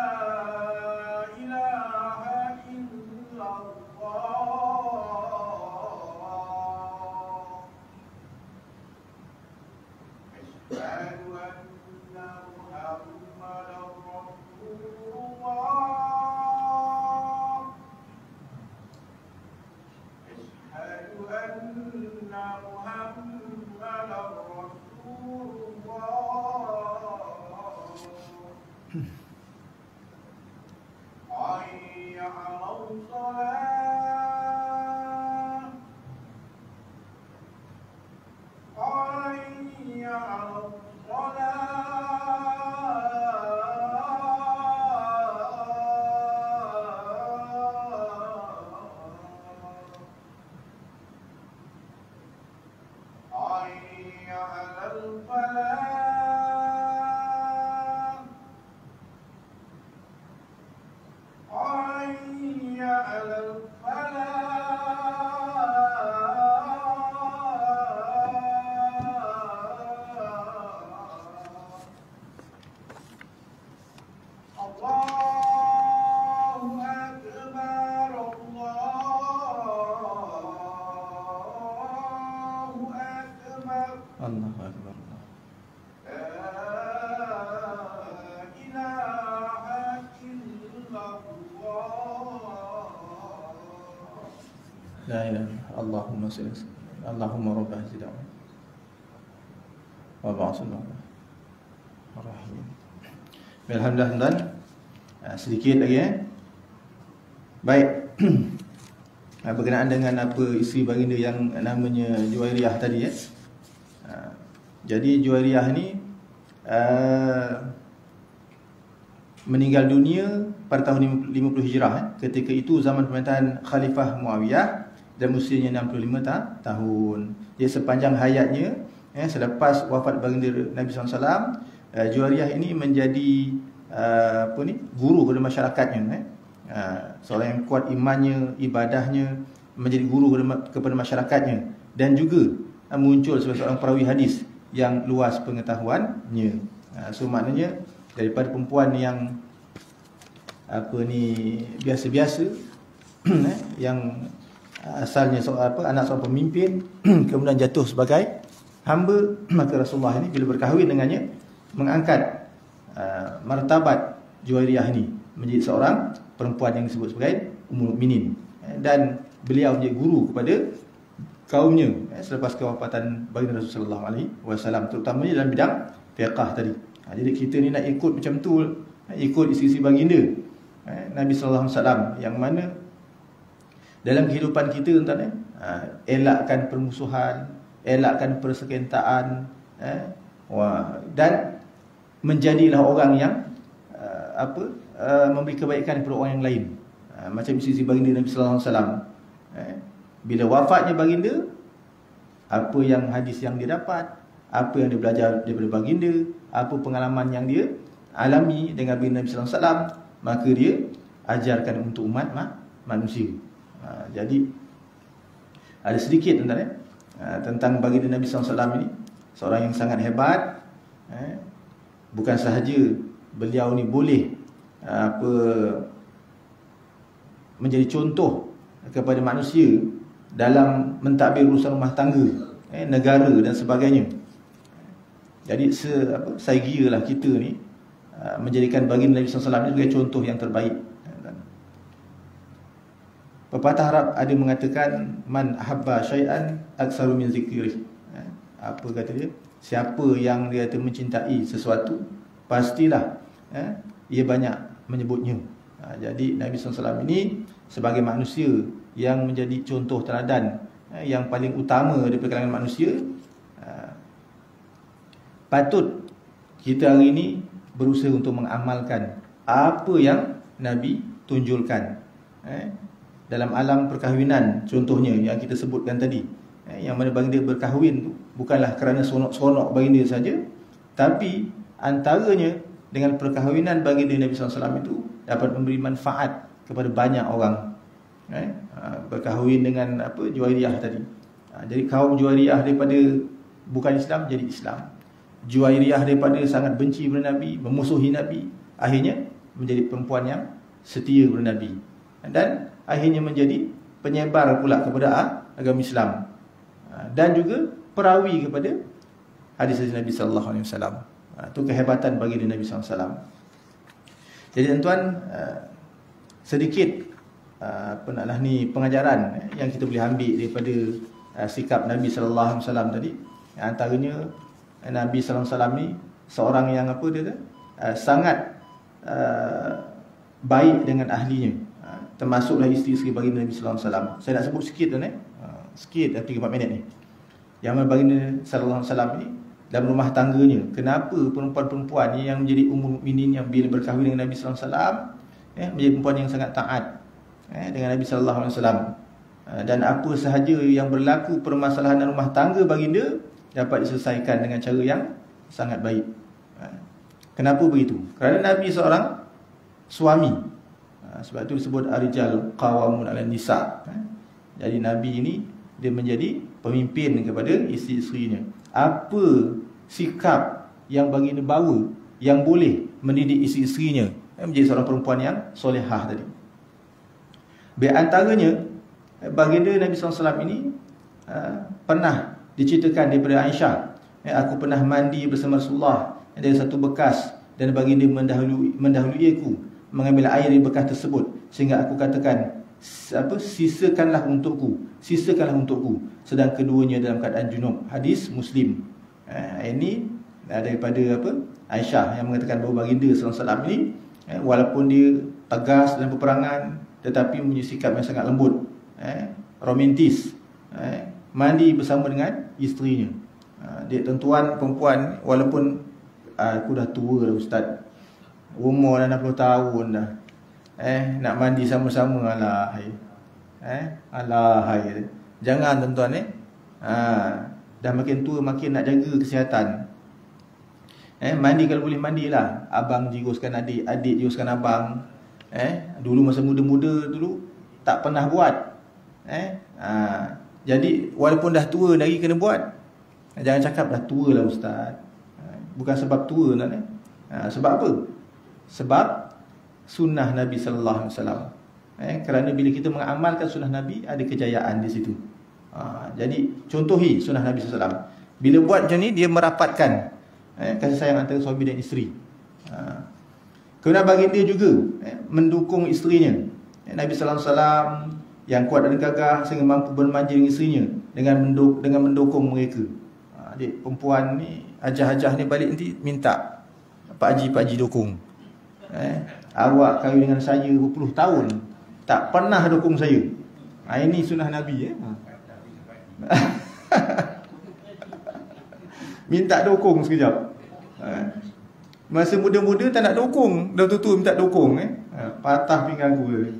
La ilaha illallah. Allahumma salli Allahumma rabb hadhihi da'wah wa ba'athna rahim. Alhamdulillah tuan. Sedikit lagi Baik. Berkenaan dengan apa isteri baginda yang namanya Juwairiyah tadi Jadi Juwairiyah ni meninggal dunia pada tahun 50 Hijrah Ketika itu zaman pemerintahan Khalifah Muawiyah dan usianya 65 tahun. Dia sepanjang hayatnya selepas wafat baginda Nabi SAW, Juwairiyah ini menjadi guru kepada masyarakatnya. Seorang yang kuat imannya, ibadahnya, menjadi guru kepada masyarakatnya, dan juga muncul sebagai seorang perawi hadis yang luas pengetahuannya. So maknanya daripada perempuan yang biasa-biasa yang asalnya anak seorang pemimpin kemudian jatuh sebagai hamba, maka Rasulullah ini bila berkahwin dengannya mengangkat martabat Juwairiyah ini menjadi seorang perempuan yang disebut sebagai Ummul Mukminin, dan beliau menjadi guru kepada kaumnya selepas kewafatan baginda Rasulullah SAW, terutamanya dalam bidang fiqh tadi. Jadi kita ni nak ikut macam tu, ikut isi-isi baginda Nabi SAW, yang mana dalam kehidupan kita tuan-tuan, elakkan permusuhan, elakkan persekentaan, dan menjadilah orang yang memberi kebaikan kepada orang yang lain, macam isi-isi baginda Nabi SAW. Bila wafatnya baginda, apa yang hadis yang dia dapat, apa yang dia belajar daripada baginda, apa pengalaman yang dia alami dengan baginda Nabi SAW, maka dia ajarkan untuk umat manusia. Jadi ada sedikit tuan-tuan tentang baginda Nabi SAW ini, seorang yang sangat hebat. Bukan sahaja beliau ni boleh menjadi contoh kepada manusia dalam mentadbir urusan rumah tangga, negara dan sebagainya. Jadi saya kira lah kita ni menjadikan baginda Nabi SAW ni sebagai contoh yang terbaik. Pepatah Arab ada mengatakan, man ahabba syai'an aktsaru min zikrih. Apa kata dia? Siapa yang dia kata mencintai sesuatu, pastilah ia banyak menyebutnya. Jadi Nabi SAW ini sebagai manusia yang menjadi contoh teladan yang paling utama daripada kalangan manusia, patut kita hari ini berusaha untuk mengamalkan apa yang Nabi tunjulkan dalam alam perkahwinan. Contohnya yang kita sebutkan tadi, yang mana baginda berkahwin tu bukanlah kerana seronok-seronok baginda saja, tapi antaranya dengan perkahwinan baginda Nabi SAW itu dapat memberi manfaat kepada banyak orang. Berkahwin dengan Juwairiyah tadi. Jadi kaum Juwairiyah daripada bukan Islam jadi Islam. Juwairiyah daripada sangat benci kepada Nabi, memusuhi Nabi, akhirnya menjadi perempuan yang setia kepada Nabi, dan akhirnya menjadi penyebar pula kepada agama Islam, dan juga perawi kepada hadis-hadis Nabi sallallahu alaihi wasallam. Itu kehebatan baginda Nabi sallallahu alaihi wasallam. Jadi tuan-tuan, sedikit pengajaran yang kita boleh ambil daripada sikap Nabi sallallahu alaihi wasallam tadi. Antaranya Nabi sallallahu alaihi wasallam ni seorang yang sangat baik dengan ahlinya, termasuklah isteri-isteri baginda Nabi sallallahu alaihi wasallam. Saya nak sebut sikit tuan, sikit 3-4 minit ni. Yang mana baginda sallallahu alaihi wasallam ni dalam rumah tangganya, kenapa perempuan-perempuan yang menjadi ummul mukminin yang bila berkahwin dengan Nabi sallallahu alaihi wasallam menjadi perempuan yang sangat taat dengan Nabi sallallahu alaihi wasallam, dan apa sahaja yang berlaku permasalahan dalam rumah tangga baginda dapat diselesaikan dengan cara yang sangat baik. Kenapa begitu? Kerana Nabi seorang suami. Sebab itu disebut ar-rijal qawamun 'alan nisa. Jadi Nabi ini dia menjadi pemimpin kepada isteri-isterinya. Apa sikap yang baginda bawa yang boleh mendidik isteri-isterinya menjadi seorang perempuan yang solehah tadi. Antaranya baginda Nabi SAW ini pernah diceritakan daripada Aisyah, aku pernah mandi bersama Rasulullah dari satu bekas, dan baginda mendahului aku mengambil air di bekas tersebut, sehingga aku katakan, sisakanlah untukku, sedang keduanya dalam keadaan junub. Hadis Muslim. Ini daripada Aisyah yang mengatakan bahawa baginda sallallahu alaihi wasallam ini walaupun dia tegas dalam peperangan, tetapi mempunyai sikap yang sangat lembut, romantis, mandi bersama dengan isterinya. Dia tuan perempuan, walaupun aku dah tua dah ustaz, umur dah 60 tahun dah, nak mandi sama-sama, alahai. Alahai. Jangan tuan-tuan dah makin tua makin nak jaga kesihatan. Mandi kalau boleh mandilah. Abang jiguskan adik, adik jiguskan abang. Dulu masa muda-muda dulu tak pernah buat. Jadi walaupun dah tua lagi kena buat. Jangan cakap dah tua lah ustaz. Bukan sebab tua nak. Sebab apa? Sebab sunnah Nabi sallallahu alaihi wasallam. Kerana bila kita mengamalkan sunnah Nabi, ada kejayaan di situ. Jadi contohi sunnah Nabi sallallahu alaihi wasallam. Bila buat macam ni, dia merapatkan kasih sayang antara suami dan isteri. Kemudian baginda juga mendukung isterinya. Nabi sallallahu alaihi wasallam yang kuat dan gagah sehingga mampu bermanja dengan isterinya dengan mendukung mereka. Adik perempuan ni, hajah-hajah ni balik nanti minta Pak Haji dukung. Awak kahwin dengan saya berpuluh tahun, tak pernah dukung saya. Ini sunnah Nabi. Minta dukung sekejap. Masa muda-muda tak nak dukung, dah tua-tua minta dukung. Patah pinggang aku.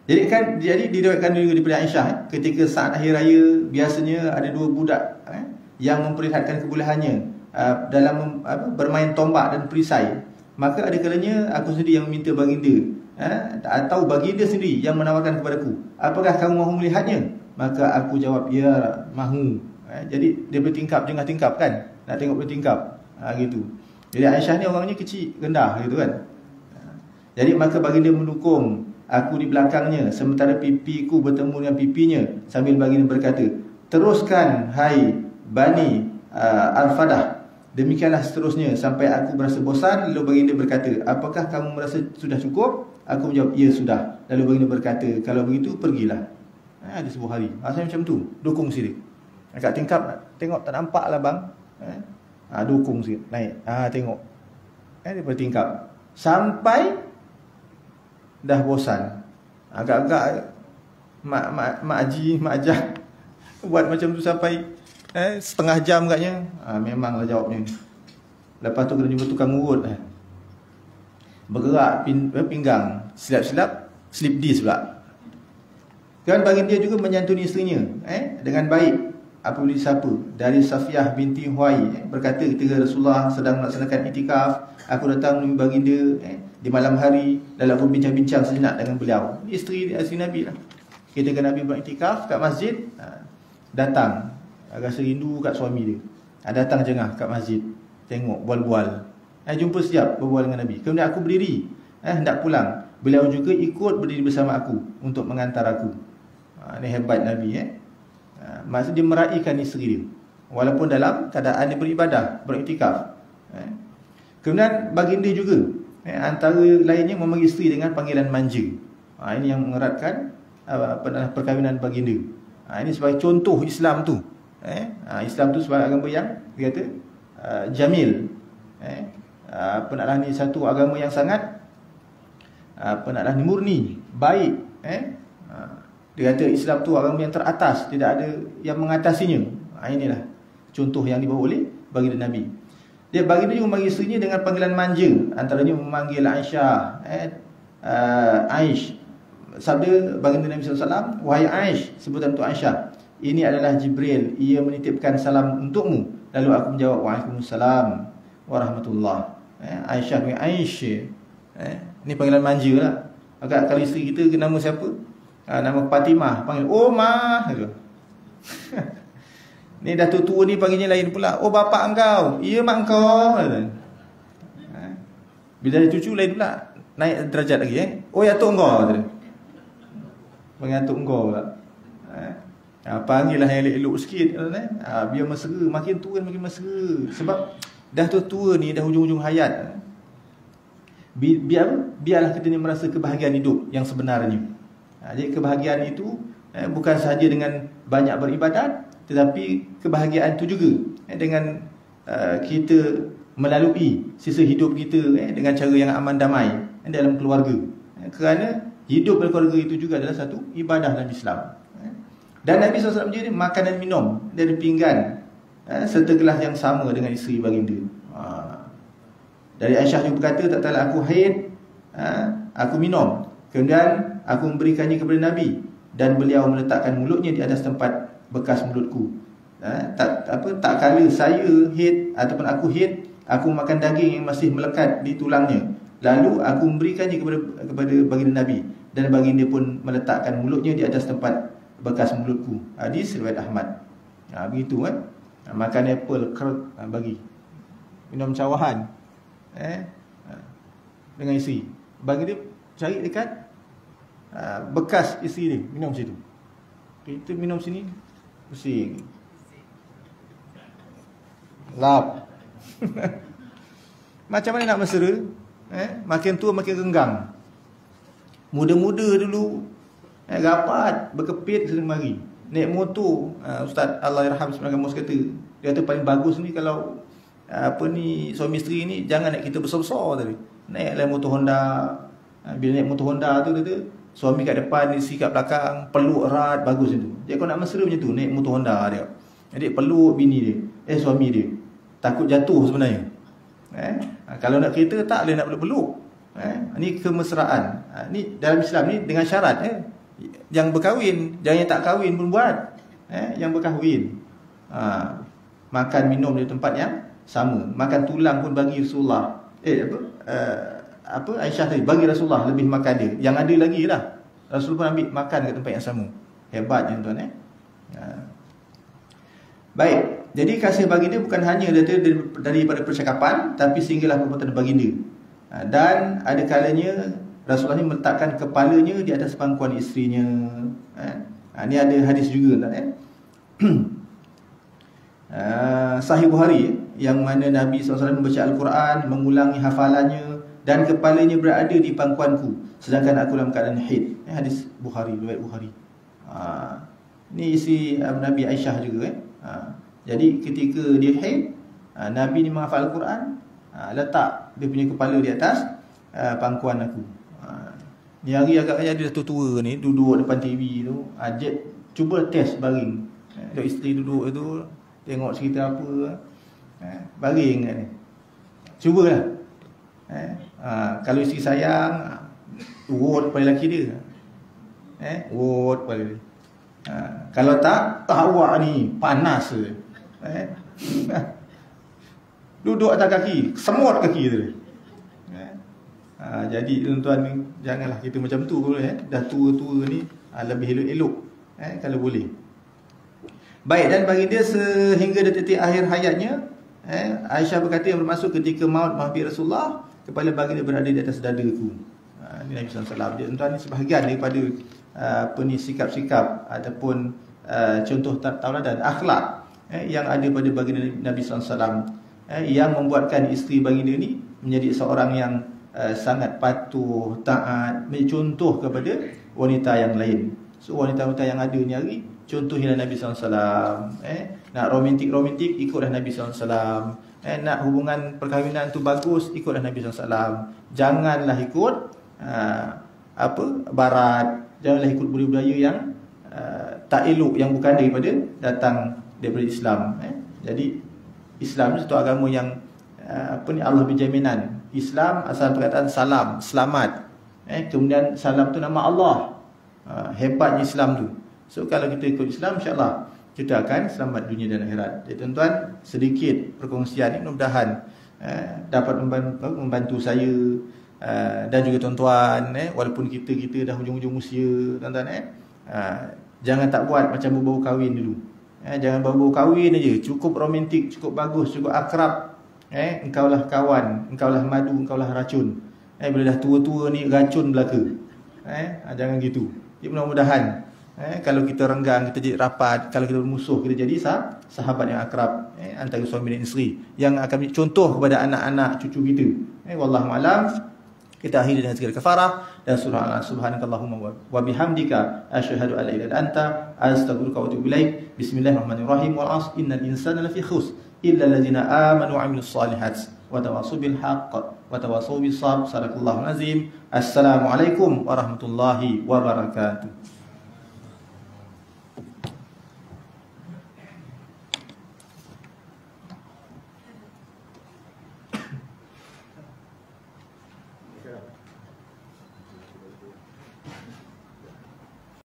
Jadi diriwayatkan juga daripada Aisyah, ketika saat akhir raya biasanya ada dua budak yang memperlihatkan kebolehannya dalam bermain tombak dan perisai. Maka ada kalanya aku sendiri yang meminta baginda, atau baginda sendiri yang menawarkan kepadaku, apakah kamu mahu melihatnya? Maka aku jawab, ya, mahu. Jadi dia bertingkap, jengah tingkap kan, nak tengok bertingkap, gitu. Jadi Aisyah ni orangnya kecil, rendah gitu kan. Jadi maka baginda mendukung aku di belakangnya, sementara pipiku bertemu dengan pipinya, sambil baginda berkata, teruskan hai Bani Al-Fadah. Demikianlah seterusnya sampai aku berasa bosan. Lalu baginda berkata, apakah kamu merasa sudah cukup? Aku menjawab, ya sudah. Lalu baginda berkata, kalau begitu pergilah. Ada sebuah hari rasanya macam tu, dukung sikit. Agak tingkap, tengok tak nampak lah bang. Dukung sikit, naik. Tengok. Dia bertingkap sampai dah bosan. Agak-agak Mak Haji, Mak Ajah buat macam tu sampai setengah jam katnya. Memanglah jawabnya. Lepas tu kena jumpa tukang urut. Bergerak pinggang, silap-silap, slip disc pula. Kan baginda juga menyantuni isterinya dengan baik apabila disapa. Dari Safiyah binti Huai berkata, ketika Rasulullah sedang melaksanakan iktikaf, aku datang menemui baginda di malam hari, lalu aku bincang-bincang sejenak dengan beliau. Isteri Nabi lah. Ketika Nabi beriktikaf kat masjid, datang rasa rindu kat suami dia. Datang jengah kat masjid, tengok, bual-bual. Jumpa siap berbual dengan Nabi. Kemudian aku berdiri, hendak pulang. Beliau juga ikut berdiri bersama aku untuk mengantar aku. Ini hebat Nabi. Maksud dia meraihkan isteri dia, walaupun dalam keadaan dia beribadah, beriktikaf. Kemudian baginda juga antara lainnya memanggil isteri dengan panggilan manja. Ini yang mengeratkan perkahwinan baginda. Ini sebagai contoh Islam tu. Islam tu sebagai agama yang dia kata jamil. Ni satu agama yang sangat ni murni, baik. Dia kata Islam tu agama yang teratas, tidak ada yang mengatasinya. Inilah contoh yang dibawa oleh baginda Nabi. Dia baginda juga memanggil isterinya dengan panggilan manja, antaranya memanggil Aisyah, Aish. Sabda baginda Nabi SAW, wahai Aish, sebutan untuk Aisyah, ini adalah Jibril, ia menitipkan salam untukmu. Lalu aku menjawab, waalaikumsalam warahmatullah. Aisyah dengan Aish. Ini panggilan manja lah. Agak kalau isteri kita nama siapa? Nama Fatimah, panggil Omah. Ni dah tua-tua ni panggilnya lain pula. Oh bapak engkau. Ya mak engkau. Bila ada cucu lain pula, naik derajat lagi. Oh ya atuk engkau. Panggil atuk engkau pula. Panggil lah yang elok-elok sikit. Biar mesra. Makin tua makin mesra. Sebab dah tua-tua ni, dah hujung-hujung hayat. Biarlah kita ni merasa kebahagiaan hidup yang sebenarnya. Jadi kebahagiaan itu bukan sahaja dengan banyak beribadat, tetapi kebahagiaan itu juga dengan kita melalui sisa hidup kita dengan cara yang aman damai dalam keluarga. Kerana hidup dalam keluarga itu juga adalah satu ibadah dalam Islam. Dan Nabi SAW jadi makan dan minum dari pinggan serta gelas yang sama dengan isteri baginda. Dari Aisyah juga berkata, tak tahu aku haid, aku minum, kemudian aku memberikannya kepada Nabi, dan beliau meletakkan mulutnya di atas tempat bekas mulutku. Tak kala saya haid ataupun aku haid, aku makan daging yang masih melekat di tulangnya, lalu aku memberikannya kepada baginda Nabi, dan baginda pun meletakkan mulutnya di atas tempat bekas mulutku. Hadis riwayat Ahmad. Begitu kan. Makan apple kerut bagi, minum cawahan dengan isteri, bagi dia cari dekat bekas isteri dia, minum situ. Kita minum sini pusing, lap. Macam mana nak mesra? Makin tua makin renggang. Muda-muda dulu rapat, berkepit sering mari. Naik motor, Ustaz Allahyarham sebenarnya Mus kata, dia kata paling bagus ni kalau suami isteri ni jangan naik kita besar-besar tadi. Naiklah motor Honda. Bila naik motor Honda tu kata, suami kat depan, isteri kat belakang, peluk erat, bagus itu. Dia kalau nak mesra macam tu, naik motor Honda dia. Jadi peluk bini dia, suami dia. Takut jatuh sebenarnya. Kalau nak kereta tak boleh nak peluk-peluk. Ni kemesraan. Ni dalam Islam ni dengan syarat yang berkahwin, jangan yang tak kahwin pun buat. Yang berkahwin makan minum di tempat yang sama. Makan tulang pun bagi Rasulullah. Aisyah tadi bagi Rasulullah, lebih makan dia. Yang ada lagi lah, Rasul pun ambil makan kat tempat yang sama. Hebatnya tuan. Baik, jadi kasih baginda bukan hanya daripada percakapan, tapi sehinggalah perbuatan baginda. Dan ada kalanya Rasulullah ni meletakkan kepalanya di atas pangkuan isterinya. Ni ada hadis juga tak? Sahih Bukhari, yang mana Nabi SAW membaca Al-Quran, mengulangi hafalannya, dan kepalanya berada di pangkuanku sedangkan aku dalam keadaan haid. Hadis Bukhari, riwayat Bukhari. Ni isi Nabi Aisyah juga. Jadi ketika dia haid, Nabi ni menghafal Al-Quran, letak dia punya kepala di atas pangkuan aku. Ni hari agaknya dia tua-tua ni, duduk depan TV tu, cuba test baring. Dok isteri duduk tu, tengok cerita apa, baring kan ni. Cubalah. Kalau isteri sayang, urut kepala lelaki dia. Urut kepala dia. Kalau tak awak ni panas je. Duduk atas kaki, semut kaki tu. Jadi tuan-tuan ni, janganlah kita macam tu. Dah tua-tua ni, lebih elok-elok kalau boleh. Baik, dan bagi dia sehingga detik akhir hayatnya, Aisyah berkata yang bermaksud ketika maut menghampiri Rasulullah, kepala baginda berada di atas dadaku. Ini Nabi SAW. Dia tuan-tuan ni sebahagian daripada sikap-sikap ataupun contoh tauladan akhlak yang ada pada baginda Nabi SAW, yang membuatkan isteri baginda ni menjadi seorang yang sangat patuh, taat, mencontoh kepada wanita yang lain. So wanita-wanita yang ada ni hari, contohnya Nabi SAW. Nak romantik-romantik, ikutlah Nabi SAW. Nak hubungan perkahwinan tu bagus, ikutlah Nabi SAW. Janganlah ikut barat. Janganlah ikut budaya yang tak elok, yang bukan datang daripada Islam. Jadi Islam ni satu agama yang Allah berjaminan. Islam asal perkataan salam, selamat. Kemudian salam tu nama Allah. Hebatnya Islam tu. So kalau kita ikut Islam, insya-Allah kita akan selamat dunia dan akhirat. Jadi tuan-tuan, sedikit perkongsian ini mudah-mudahan dapat membantu saya dan juga tuan-tuan, walaupun kita dah hujung-hujung usia, tuan-tuan, jangan tak buat macam berbau kahwin dulu. Jangan berbau kahwin aja, cukup romantik, cukup bagus, cukup akrab. Engkaulah kawan, engkaulah madu, engkaulah racun. Bila dah tua-tua ni racun belaka. Jangan gitu. Jadi mudah-mudahan kalau kita renggang, kita jadi rapat. Kalau kita bermusuh, kita jadi sahabat yang akrab antara suami dan isteri, yang akan menjadi contoh kepada anak-anak cucu kita. Wallahualam. Kita akhiri dengan zikir kafarah dan surah subhanakallahumma wa bihamdika asyhadu an la ilaha illa anta astaghfiruka wa atubu ilaik. Bismillahirrahmanirrahim. Wal 'asr innal insana lafi khusr illa alladziina aamanu wa 'amilus shalihat wa tawassaw bil haqq wa tawassaw bis sabr. Sadaqallahul azim. Assalamualaikum warahmatullahi wabarakatuh.